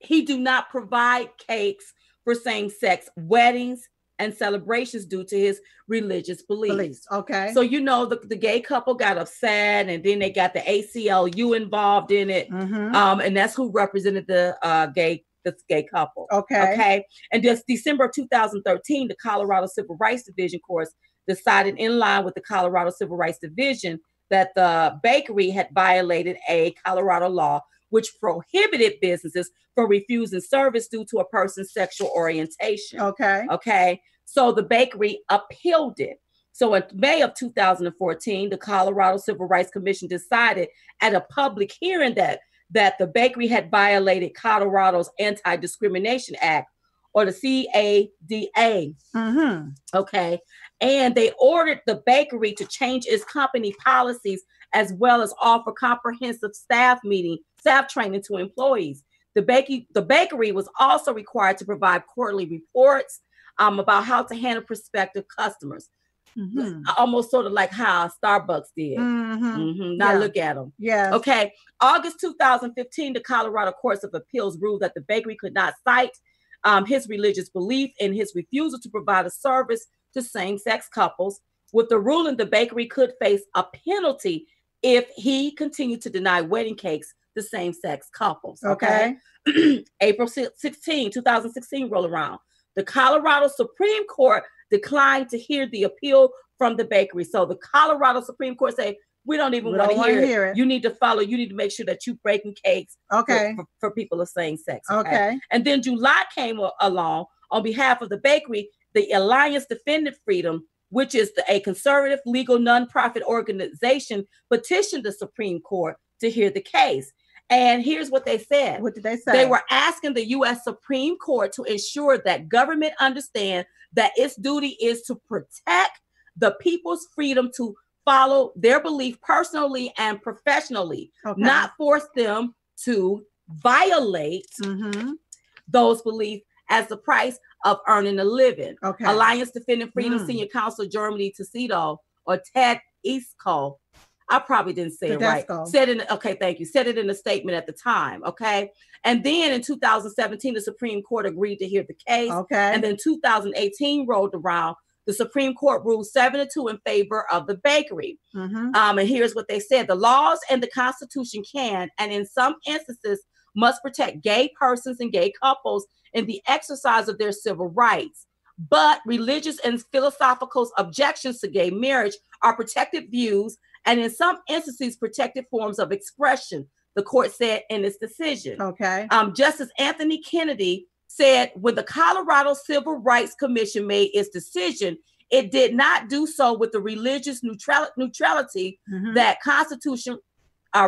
he do not provide cakes for same-sex weddings and celebrations due to his religious beliefs. Okay. So, the gay couple got upset, and then they got the ACLU involved in it. And that's who represented the gay couple. Okay. And just December of 2013, the Colorado Civil Rights Division courts decided, in line with the Colorado Civil Rights Division, that the bakery had violated a Colorado law which prohibited businesses from refusing service due to a person's sexual orientation. Okay. So the bakery appealed it. So in May of 2014, the Colorado Civil Rights Commission decided at a public hearing that the bakery had violated Colorado's Anti-Discrimination Act, or the CADA. Okay. And they ordered the bakery to change its company policies, as well as offer comprehensive staff training to employees. The bakery was also required to provide quarterly reports about how to handle prospective customers. Almost sort of like how Starbucks did. Now look at them. Yeah. Okay. August 2015, the Colorado Courts of Appeals ruled that the bakery could not cite his religious belief in his refusal to provide a service to same-sex couples. With the ruling, the bakery could face a penalty if he continued to deny wedding cakes to same-sex couples. Okay. April 16, 2016 roll around. The Colorado Supreme Court declined to hear the appeal from the bakery. So the Colorado Supreme Court say, we don't even want to hear it. You need to make sure that you're breaking cakes for people of same sex. Okay. And then July came along on behalf of the bakery. The Alliance Defending Freedom, which is a conservative legal nonprofit organization, petitioned the Supreme Court to hear the case. And here's what they said. What did they say? They were asking the U.S. Supreme Court to ensure that government understand that its duty is to protect the people's freedom to follow their belief personally and professionally, not force them to violate those beliefs as the price of earning a living. Alliance Defending Freedom Senior Counsel Germany Tecito, or Ted Eastco, I probably didn't say it right. Said it in a statement at the time. Okay. And then in 2017, the Supreme Court agreed to hear the case. And then 2018 rolled around. The Supreme Court ruled 7-2 in favor of the bakery. And here's what they said. The laws and the Constitution can, and in some instances, must protect gay persons and gay couples in the exercise of their civil rights. But religious and philosophical objections to gay marriage are protected views, and in some instances, protected forms of expression, the court said in its decision. Justice Anthony Kennedy said when the Colorado Civil Rights Commission made its decision, it did not do so with the religious neutrality that Constitution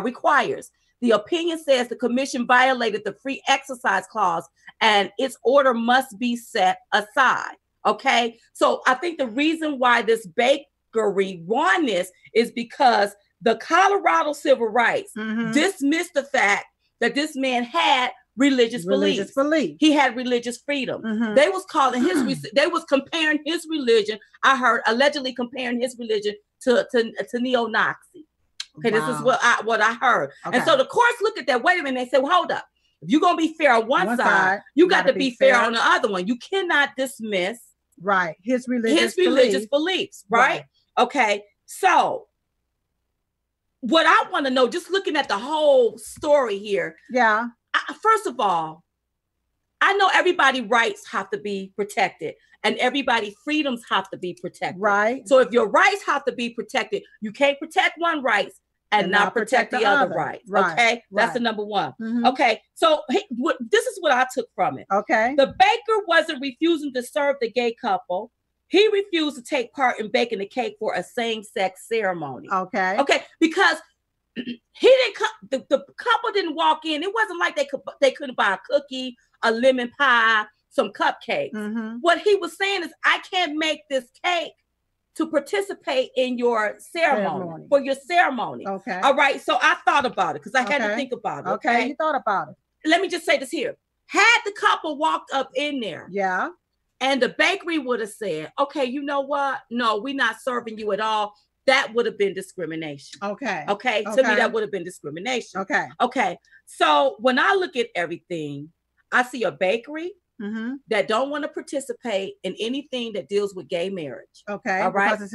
requires. The opinion says the commission violated the free exercise clause and its order must be set aside. Okay. So I think the reason why this bakery won this is because the Colorado Civil Rights dismissed the fact that this man had religious beliefs. He had religious freedom. They was calling they was comparing his religion. I heard allegedly comparing his religion to neo-Nazi. Okay, this is what I heard. And so the courts look at that. Wait a minute. They say, well, hold up. If you're gonna be fair on one side, you got to be fair on the other one. You cannot dismiss his religious beliefs. Right? Okay. So what I want to know, just looking at the whole story here. First of all, I know everybody's rights have to be protected and everybody's freedoms have to be protected. So if your rights have to be protected, you can't protect one rights and not protect the other rights. Right. Okay, that's the number one. Mm-hmm. Okay, so this is what I took from it. Okay, the baker wasn't refusing to serve the gay couple. He refused to take part in baking the cake for a same-sex ceremony. Okay, because he didn't. The couple didn't walk in. It wasn't like they couldn't buy a cookie, a lemon pie, some cupcakes. Mm-hmm. What he was saying is, I can't make this cake to participate in your ceremony. For your ceremony. Okay. All right. So I thought about it because I had to think about it. Okay. You thought about it. Let me just say this here. Had the couple walked up in there. Yeah. And the bakery would have said, okay, you know what? No, we're not serving you at all. That would have been discrimination. Okay. To me, that would have been discrimination. Okay. So when I look at everything, I see a bakery that don't want to participate in anything that deals with gay marriage. Okay. All right. Because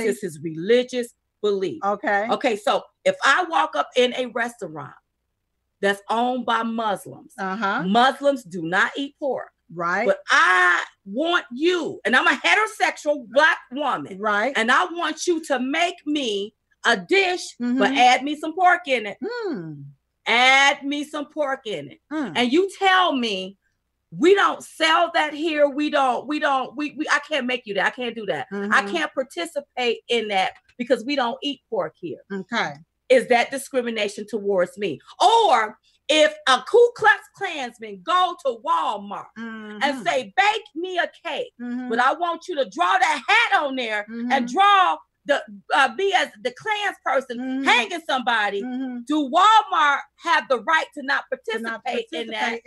it's his religious belief. Okay. Okay. So if I walk up in a restaurant that's owned by Muslims, Muslims do not eat pork. Right. But I want you, and I'm a heterosexual Black woman. Right. And I want you to make me a dish, but add me some pork in it. Add me some pork in it. And you tell me, we don't sell that here. I can't make you that. I can't do that. I can't participate in that because we don't eat pork here. Okay. Is that discrimination towards me? Or if a Ku Klux Klansman go to Walmart and say, bake me a cake, but I want you to draw that hat on there and draw be as the Klans person hanging somebody, do Walmart have the right to not participate in that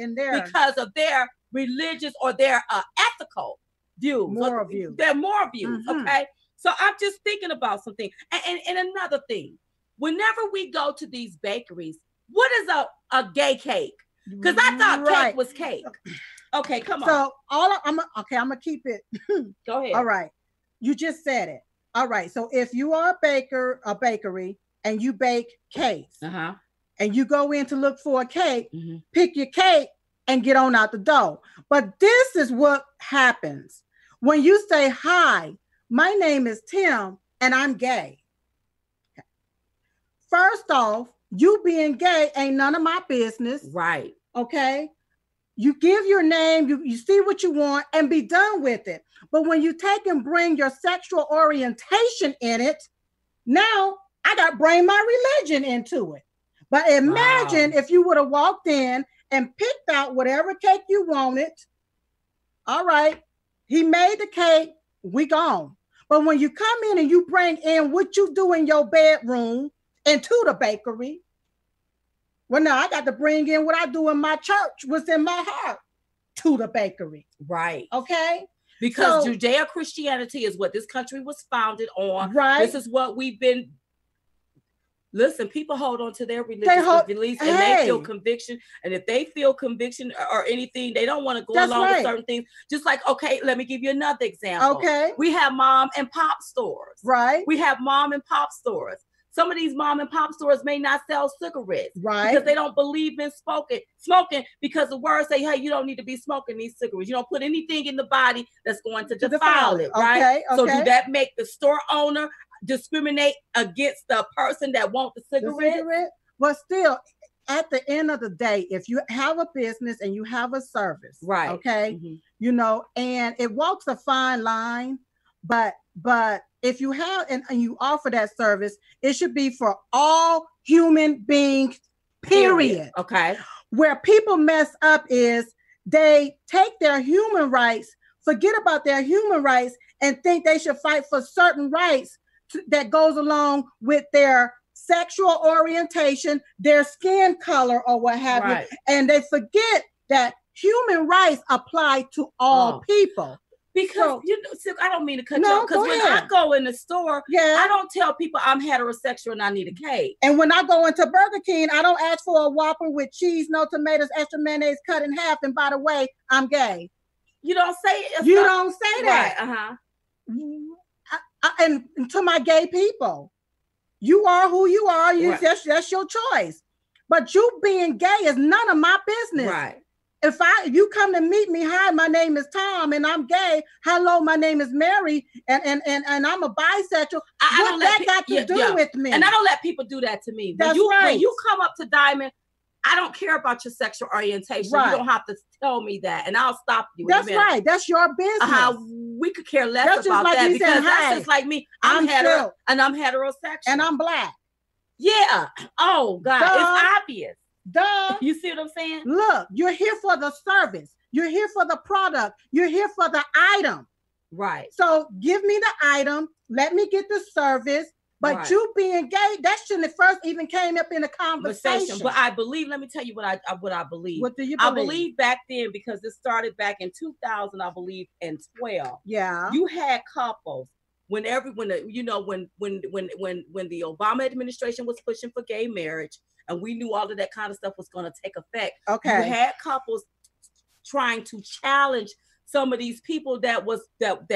because of their religious or their ethical views? Moral views. Their moral views, okay? So I'm just thinking about something. And another thing, whenever we go to these bakeries, what is a gay cake? Because I thought cake was cake. Okay, come on. So I'm gonna keep it. Go ahead. All right. You just said it. All right. So if you are a bakery, and you bake cakes, and you go in to look for a cake, pick your cake and get on out the door. But this is what happens when you say, hi, my name is Tim and I'm gay. Okay. First off, you being gay ain't none of my business. Right. Okay. You give your name, you see what you want and be done with it. But when you take and bring your sexual orientation in it, now I got to bring my religion into it. But imagine if you would have walked in and picked out whatever cake you wanted. All right. He made the cake. We gone. But when you come in and you bring in what you do in your bedroom into the bakery, well, now I got to bring in what I do in my church, what's in my heart, to the bakery. Right. Okay. Because Judeo-Christianity is what this country was founded on. Right. This is what we've been. Listen, people hold on to their religious beliefs and they feel conviction. And if they feel conviction or anything, they don't want to go along with certain things. Just like, okay, let me give you another example. Okay. We have mom and pop stores. Right. We have mom and pop stores. Some of these mom and pop stores may not sell cigarettes. Right. Because they don't believe in smoking because the words say, hey, you don't need to be smoking these cigarettes. You don't put anything in the body that's going to defile it, right? Okay. So do that make the store owner discriminate against the person that wants the cigarette? Well, still, at the end of the day, if you have a business and you have a service, right? Okay, you know, and it walks a fine line, but if you have and you offer that service, it should be for all human beings, period. Okay. Where people mess up is they take their human rights, forget about their human rights, and think they should fight for certain rights that goes along with their sexual orientation, their skin color, or what have you. And they forget that human rights apply to all people. Because I don't mean to cut you off. Because when I go in the store, I don't tell people I'm heterosexual and I need a cake. And when I go into Burger King, I don't ask for a Whopper with cheese, no tomatoes, extra mayonnaise cut in half. And by the way, I'm gay. You don't say it. You don't say that. Right. And to my gay people, you are who you are. That's your choice. But you being gay is none of my business. Right. If you come to meet me, hi, my name is Tom and I'm gay. Hello, my name is Mary and I'm a bisexual. What that got to do with me? And I don't let people do that to me. That's right. When you come up to Diamond, I don't care about your sexual orientation. Right. You don't have to tell me that, and I'll stop you. That's right. That's your business. We could care less about that because that's just like me. I'm hetero, and I'm heterosexual, and I'm black. Yeah. Oh God, it's obvious. Duh. You see what I'm saying? Look, you're here for the service. You're here for the product. You're here for the item. Right. So give me the item. Let me get the service. But you being gay, that shouldn't have first even came up in a conversation. But I believe, let me tell you what I believe. What do you believe? I believe back then, because it started back in 2000, I believe, and 12. Yeah. You had couples when the Obama administration was pushing for gay marriage, and we knew all of that kind of stuff was going to take effect. Okay. You had couples trying to challenge some of these people that was religion,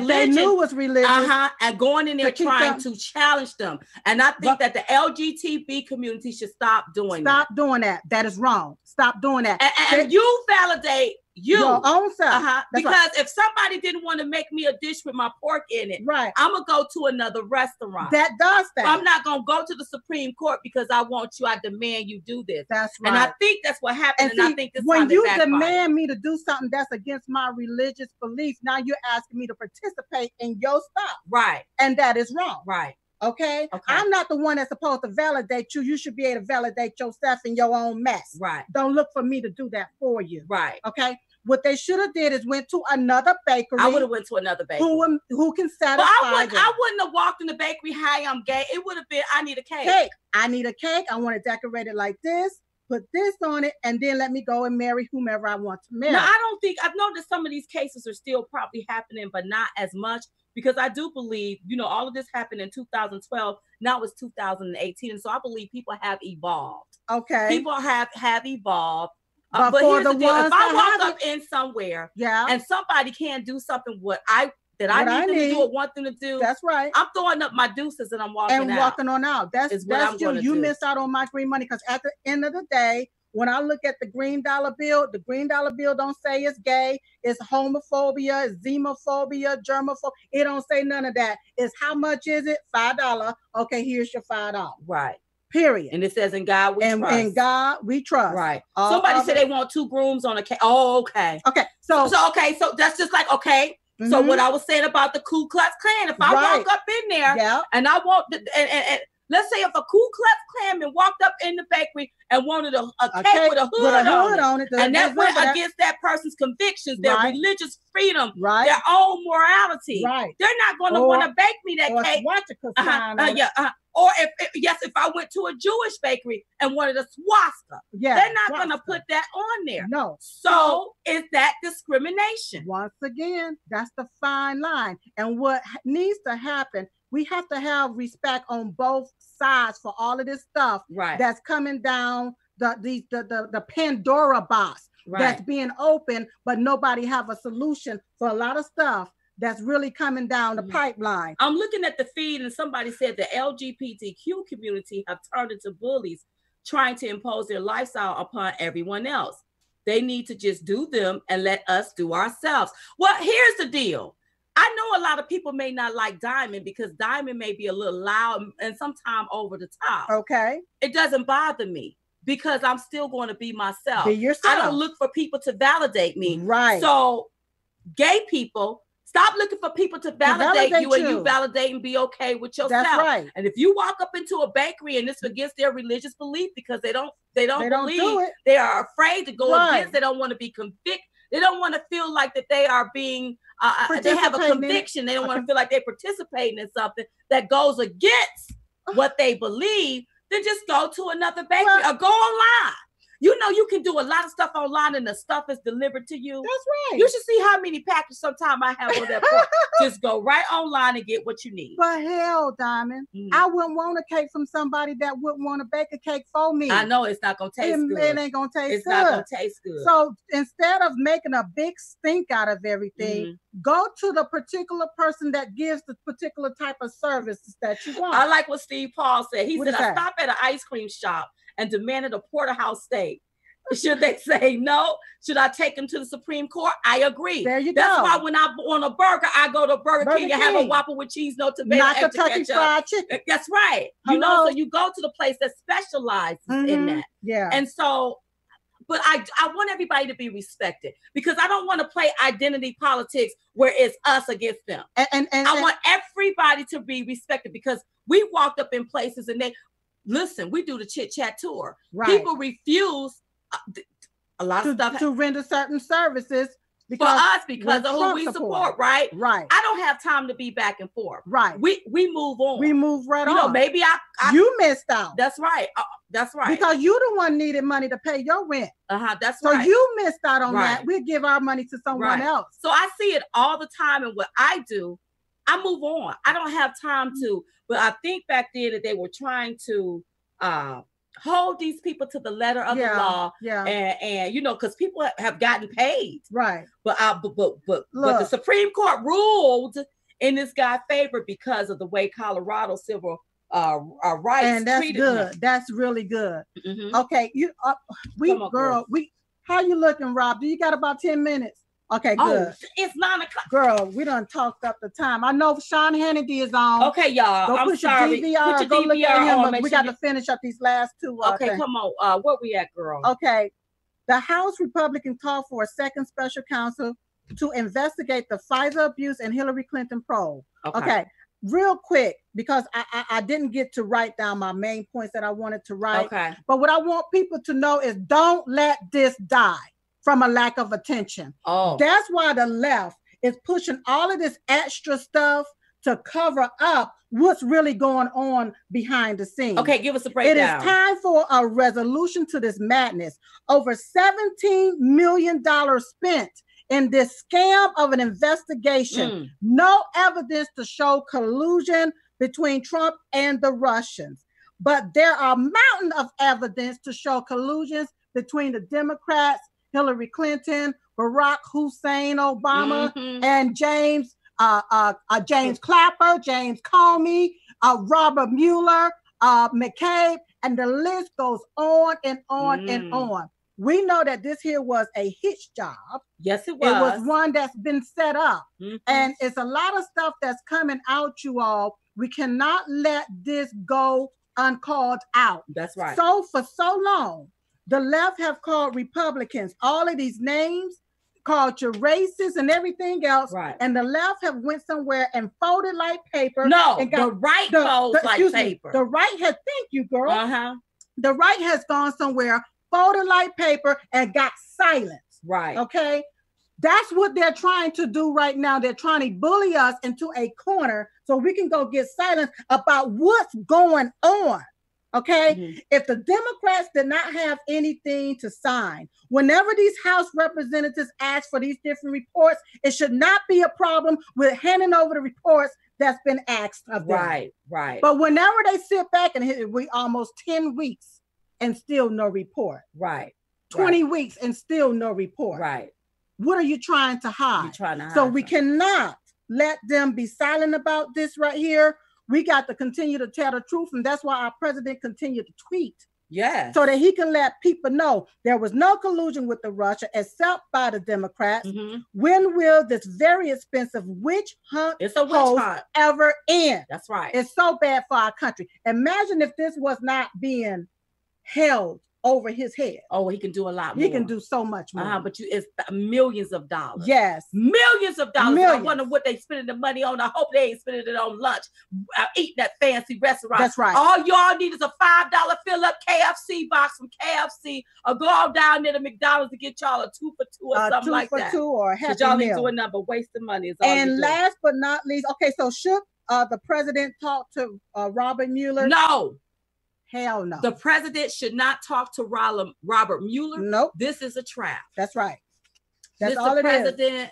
they knew was religious, and going in there trying to challenge them. And I think that the LGBT community should stop doing that. Stop doing that. That is wrong. Stop doing that. And you validate your own self. Because if somebody didn't want to make me a dish with my pork in it, I'm gonna go to another restaurant that does that. I'm not gonna go to the Supreme Court because I want you. I demand you do this. That's right. And I think that's what happened. And I think this when you demand me to do something that's against my religious beliefs, now you're asking me to participate in your stuff. Right. And that is wrong. Right. Okay? I'm not the one that's supposed to validate you. You should be able to validate yourself in your own mess. Right. Don't look for me to do that for you. Right. Okay? What they should have did is went to another bakery. I would have went to another bakery. Who can satisfy them. I wouldn't have walked in the bakery, hi, I'm gay. It would have been, I need a cake. I need a cake. I want to decorate it like this. Put this on it, and then let me go and marry whomever I want to marry. No, I don't think, I've noticed some of these cases are still probably happening, but not as much. Because I do believe, all of this happened in 2012. Now it's 2018. And so I believe people have evolved. Okay. People have evolved. But here's the deal. If I walk up in somewhere and somebody can't do something I need them to do or want them to do. That's right. I'm throwing up my deuces and I'm walking out. And walking on out. That's you. You miss out on my green money because at the end of the day, when I look at the green dollar bill don't say it's gay, it's homophobia, it's xenophobia, germophobia. It don't say none of that. It's how much is it? $5. Okay, here's your $5. Right. Period. And it says in God we trust. In God we trust. Right. Somebody said they want 2 grooms on a cake. Oh, okay. Okay. So that's just like, okay. Mm-hmm. So what I was saying about the Ku Klux Klan, if I walk up in there and I want and let's say if a Ku Klux Klanman walked up in the bakery and wanted a cake with a hood on it, and that went against that person's convictions, their religious freedom, their own morality, they're not going to want to bake me that cake. Or if I went to a Jewish bakery and wanted a swastika, they're not going to put that on there. No. So is that discrimination? Once again, that's the fine line. And what needs to happen, we have to have respect on both sides for all of this stuff that's coming down the Pandora box that's being opened, but nobody have a solution for a lot of stuff that's really coming down the pipeline. I'm looking at the feed and somebody said the LGBTQ community have turned into bullies trying to impose their lifestyle upon everyone else. They need to just do them and let us do ourselves. Well, here's the deal. I know a lot of people may not like Diamond because Diamond may be a little loud and sometimes over the top. Okay. It doesn't bother me because I'm still going to be myself. Be yourself. I don't look for people to validate me. Right. So gay people, stop looking for people to validate you and you validate and be okay with yourself. That's right. And if you walk up into a bakery and it's against their religious belief because they don't believe, they are afraid to go against, they don't want to be convicted. They don't want to feel like that they are being, they have a conviction. They don't want to feel like they're participating in something that goes against what they believe. Then just go to another bakery or go online. You can do a lot of stuff online and the stuff is delivered to you. That's right. You should see how many packages sometimes I have on that point. Just go right online and get what you need. But hell, Diamond, I wouldn't want a cake from somebody that wouldn't want to bake a cake for me. I know it's not going to taste good. It ain't going to taste good. It's not going to taste good. So instead of making a big stink out of everything, go to the particular person that gives the particular type of services that you want. I like what Steve Paul said. He said, I stopped at an ice cream shop and demanded a porterhouse steak. Should they say no? Should I take them to the Supreme Court? I agree. There you That's go. why when I want a burger, I go to Burger King and have a Whopper with cheese, no tomato, not extra Kentucky ketchup. Fried Chicken. That's right. You know, so you go to the place that specializes in that. Yeah. And so, but I want everybody to be respected, because I don't want to play identity politics where it's us against them. And I want everybody to be respected, because we walked up in places and they listen. We do the Chit Chat tour. Right. People refuse a lot of stuff to render certain services for us because of who we support. Right. Right. I don't have time to be back and forth. Right. We move on. We move right on. You know, maybe you missed out. That's right. That's right. Because you the one needed money to pay your rent. That's so right. So you missed out on that. We'll give our money to someone else. So I see it all the time, and what I do, I move on. I don't have time to. But I think back then that they were trying to hold these people to the letter of the law, and you know, because people have gotten paid, right? But the Supreme Court ruled in this guy's favor because of the way Colorado civil rights, and that's good. Him. That's really good. Okay, how you looking, Rob? Do you got about 10 minutes? Okay, good. Oh, it's 9 o'clock. Girl, we done talked up the time. I know Sean Hannity is on. Okay, y'all. Go I'm sorry. Put your DVR look at him, but we got to finish up these last two. Okay, come on. Where we at, girl? Okay. The House Republican called for a second special counsel to investigate the FISA abuse and Hillary Clinton probe. Okay. Real quick, because I didn't get to write down my main points that I wanted to write. Okay. But what I want people to know is don't let this die from a lack of attention. Oh, that's why the left is pushing all of this extra stuff to cover up what's really going on behind the scenes. Okay, give us a breakdown. It is time for a resolution to this madness. Over $17 million spent in this scam of an investigation. No evidence to show collusion between Trump and the Russians. But there are mountains of evidence to show collusions between the Democrats, Hillary Clinton, Barack Hussein Obama, and James Clapper, James Comey, Robert Mueller, McCabe, and the list goes on and on and on. We know that this here was a hitch job. Yes, it was. It was one that's been set up. And it's a lot of stuff that's coming out, you all. We cannot let this go uncalled out. That's right. So for so long, the left have called Republicans all of these names, called you racist and everything else. Right. And the left have went somewhere and folded like paper. No, the right folds like paper. The right has, thank you, girl. The right has gone somewhere, folded like paper, and got silence. Right. Okay. That's what they're trying to do right now. They're trying to bully us into a corner so we can go get silence about what's going on. Okay, if the Democrats did not have anything to sign, whenever these House representatives ask for these different reports, it should not be a problem with handing over the reports that's been asked of them. Right, right. But whenever they sit back and we almost 10 weeks and still no report. Right. 20 weeks and still no report. Right. What are you trying to hide? You're trying to hide. So we cannot let them be silent about this right here. We got to continue to tell the truth, and that's why our president continued to tweet. Yes. So that he can let people know there was no collusion with the Russia except by the Democrats. When will this very expensive witch hunt ever end? That's right. It's so bad for our country. Imagine if this was not being held over his head. Oh, he can do a lot more. He can do so much more. But it's millions of dollars. Yes. Millions of dollars. Millions. I wonder what they spending the money on. I hope they ain't spending it on lunch, eating at fancy restaurants. That's right. All y'all need is a $5 fill up KFC box from KFC, or go on down there to McDonald's to get y'all a 2 for 2 or something like that. 2 for 2 or a Happy Meal. Y'all ain't doing nothing but wasting money. Is all. And last but not least, okay, so should the president talk to Robert Mueller? No. Hell no. The president should not talk to Robert Mueller. Nope. This is a trap. That's right. That's all it is.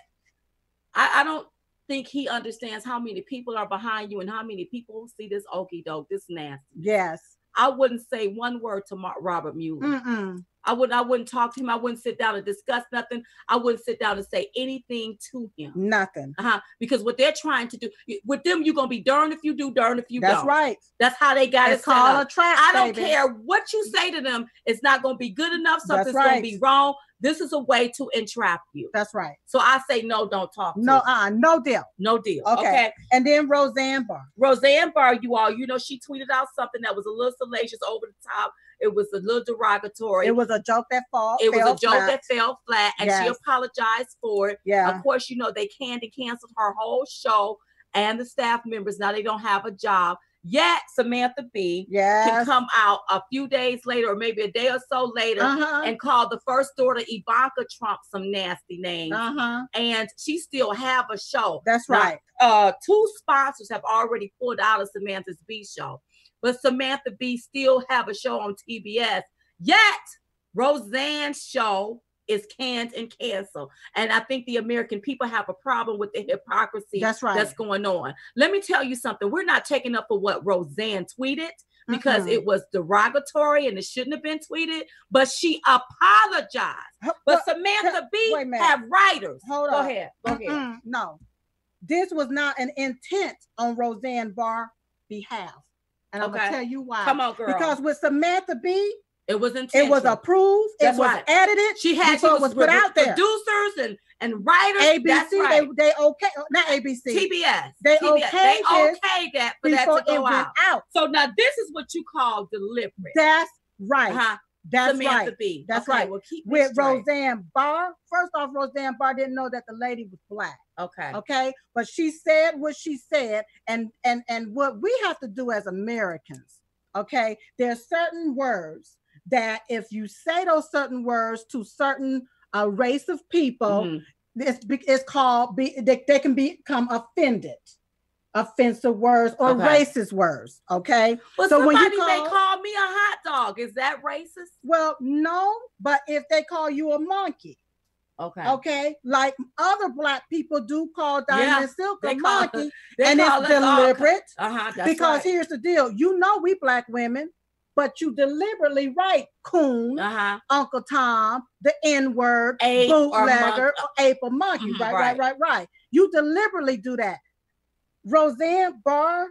I don't think he understands how many people are behind you and how many people see this okie doke, this nasty. Yes. I wouldn't say one word to Robert Mueller. I wouldn't talk to him. I wouldn't sit down and discuss nothing. I wouldn't sit down and say anything to him. Nothing. Because what they're trying to do with them, you're gonna be darned if you do, darned if you don't. That's right. That's how they got it's it set up. Called a trap, I don't baby. care what you say to them. It's not gonna be good enough. Something's right. gonna be wrong. This is a way to entrap you. That's right. So I say no, don't talk. No, no deal. No deal. Okay. And then Roseanne Barr. Roseanne Barr, you all, she tweeted out something that was a little salacious, over the top. It was a little derogatory. It was a joke that fell flat, and she apologized for it. Yeah. Of course, they canned and canceled her whole show and the staff members. Now they don't have a job. Yet Samantha Bee can come out a few days later, or maybe a day or so later, and call the first daughter Ivanka Trump some nasty names. And she still have a show. That's right. Now, 2 sponsors have already pulled out of Samantha Bee show. But Samantha Bee still have a show on TBS. Yet Roseanne's show is canned and canceled. And I think the American people have a problem with the hypocrisy that's going on. Let me tell you something. We're not taking up for what Roseanne tweeted because it was derogatory and it shouldn't have been tweeted, but she apologized. But Samantha Bee have writers. Hold on. Go ahead. No, this was not an intent on Roseanne Barr's behalf. And I'm going to tell you why. Come on, girl. Because with Samantha Bee, it was intentional. It was approved. It was edited. She was put out there. Producers and writers. ABC, they okay. Not ABC. TBS. They okayed that for that to go out. So now this is what you call deliberate. That's right. That's Samantha right. Bee. That's right. Well, keep with Roseanne Barr. First off, Roseanne Barr didn't know that the lady was black. Okay. But she said what she said, and what we have to do as Americans. Okay. There's certain words that if you say those certain words to certain race of people, it's called they can become offensive words or racist words. Okay. Well, so when you may call me a hot dog, is that racist? Well, no, but if they call you a monkey, okay, like other black people do call Diamond Silk a monkey, and it's deliberate. Because here's the deal: we black women, but you deliberately write coon, Uncle Tom, the N-word, bootlegger, or ape or monkey. Right. You deliberately do that. Roseanne Barr,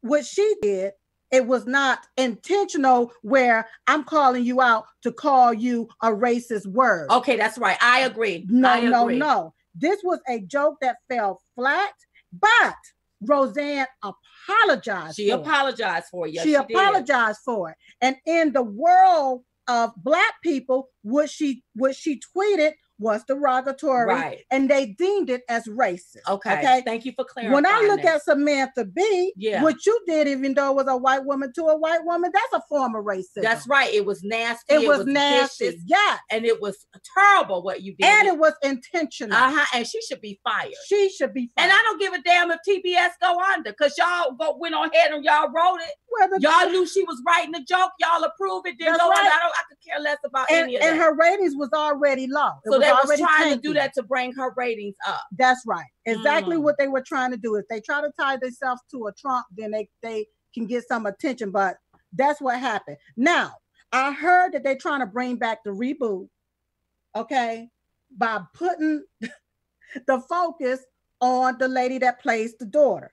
what she did, it was not intentional where I'm calling you out to call you a racist word. Okay, that's right. I agree. No. This was a joke that fell flat, but Roseanne apologized. She apologized for it. Yes, she apologized for it. And in the world of black people, what she tweeted was derogatory, and they deemed it as racist. Okay. Thank you for clarifying. When I look at Samantha Bee, what you did, even though it was a white woman to a white woman, that's a form of racism. That's right. It was nasty. It was nasty. Vicious, and it was terrible what you did. And it was intentional. And she should be fired. She should be fired. And I don't give a damn if TBS go under, because y'all went on ahead and y'all wrote it. Y'all knew she was writing a joke. Y'all approved it. Didn't go under. I could care less about any of that. And her ratings was already low. So they was trying to do that to bring her ratings up. That's right. Exactly what they were trying to do. If they try to tie themselves to a Trump, then they can get some attention. But that's what happened. Now, I heard that they're trying to bring back the reboot, by putting the focus on the lady that plays the daughter.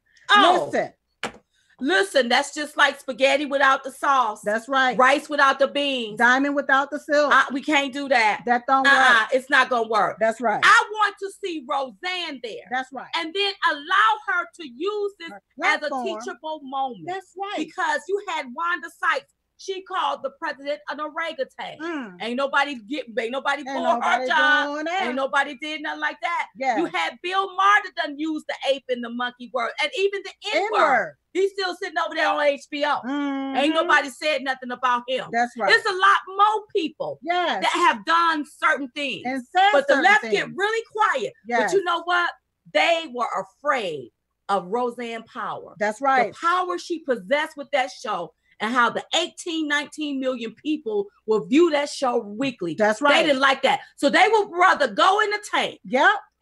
Listen, that's just like spaghetti without the sauce. That's right. Rice without the beans. Diamond without the silk. We can't do that. That don't work. It's not going to work. That's right. I want to see Roseanne there. That's right. And then allow her to use this as a teachable moment. That's right. Because you had Wanda Sykes. She called the president an orangutan. Ain't nobody for her job. Ain't nobody did nothing like that. Yeah. You had Bill Maher that done used the ape and the monkey word, and even the N-word. He's still sitting over there on HBO. Ain't nobody said nothing about him. That's right. There's a lot more people that have done certain things. But the left get really quiet. But you know what? They were afraid of Roseanne Power. That's right. The power she possessed with that show, and how the 19 million people will view that show weekly. That's right. They didn't like that. So they would rather go in the tank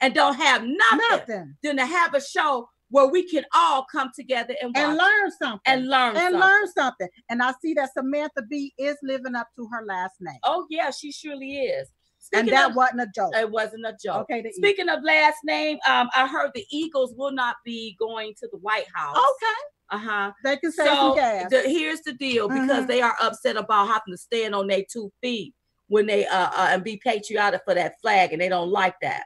and don't have nothing than to have a show where we can all come together and learn something. And learn something. And I see that Samantha Bee is living up to her last name. Oh, yeah, she surely is. And that wasn't a joke. It wasn't a joke. Okay. Speaking of last name, I heard the Eagles will not be going to the White House. Okay. They can save some gas. Here's the deal, because they are upset about having to stand on their 2 feet when they and be patriotic for that flag, and they don't like that.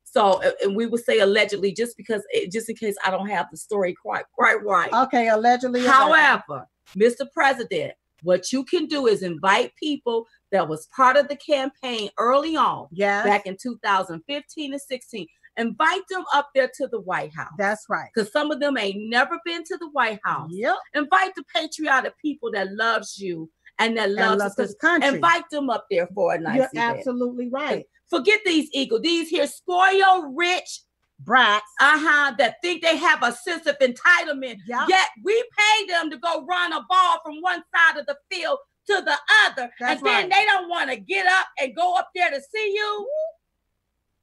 So, and we would say allegedly, just in case I don't have the story quite right. Okay, allegedly. However, Mr. President, what you can do is invite people that was part of the campaign early on, back in 2015 and 16. Invite them up there to the White House. That's right. Because some of them ain't never been to the White House. Yep. Invite the patriotic people that loves you and that loves this country. Invite them up there for a nice event. You're absolutely right. Forget these Eagles. These here spoiled rich brats. That think they have a sense of entitlement. Yet we pay them to go run a ball from one side of the field to the other. Then they don't want to get up and go up there to see you.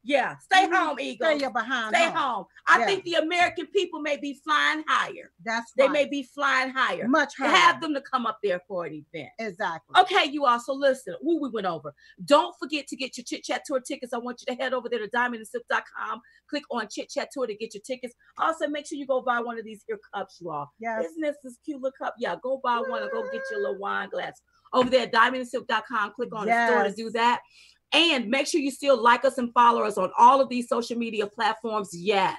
Yeah, stay home, Eagles. Stay behind. Stay home. I think the American people may be flying higher. That's right. They may be flying higher. Much higher. Have them to come up there for an event. Exactly. Okay, you all. So listen, we went over. Don't forget to get your Chit Chat Tour tickets. I want you to head over there to diamondandsilk.com. Click on Chit Chat Tour to get your tickets. Also, make sure you go buy one of these here cups, you all. Yeah. Isn't this cute little cup? Yeah, go buy one and go get your little wine glass. Over there at diamondandsilk.com. Click on the store to do that. And make sure you still like us and follow us on all of these social media platforms. Yes,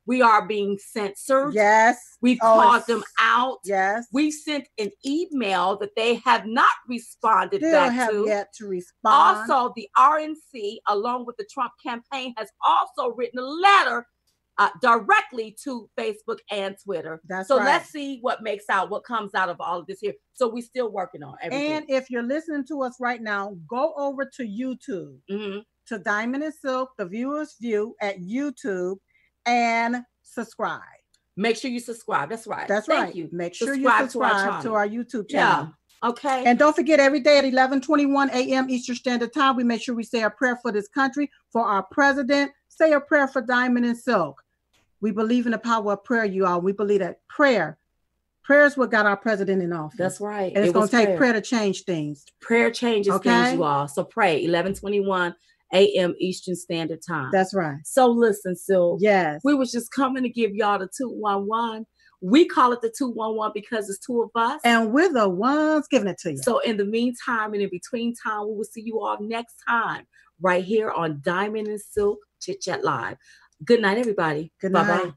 we are being censored. Yes. We've called them out. Yes. We've sent an email that they have not responded back to. Still have yet to respond. Also, the RNC, along with the Trump campaign, has also written a letter directly to Facebook and Twitter. So let's see what comes out of all of this here. So we're still working on everything. And if you're listening to us right now, go over to YouTube, to Diamond and Silk, the Viewers View at YouTube, and subscribe. Make sure you subscribe. That's right. That's right. You. Make sure you subscribe to our YouTube channel. Yeah. Okay. And don't forget, every day at 11:21 a.m. Eastern Standard Time, we make sure we say a prayer for this country, for our president. Say a prayer for Diamond and Silk. We believe in the power of prayer, you all. We believe that prayer is what got our president in office. That's right. And it's going to take prayer to change things. Prayer changes things, you all. So pray, 11:21 a.m. Eastern Standard Time. That's right. So listen, Sil. Yes. We was just coming to give y'all the 211. We call it the 211 because it's two of us. And we're the ones giving it to you. So in the meantime and in between time, we will see you all next time right here on Diamond and Silk Chit Chat Live. Good night, everybody. Good night. Bye-bye.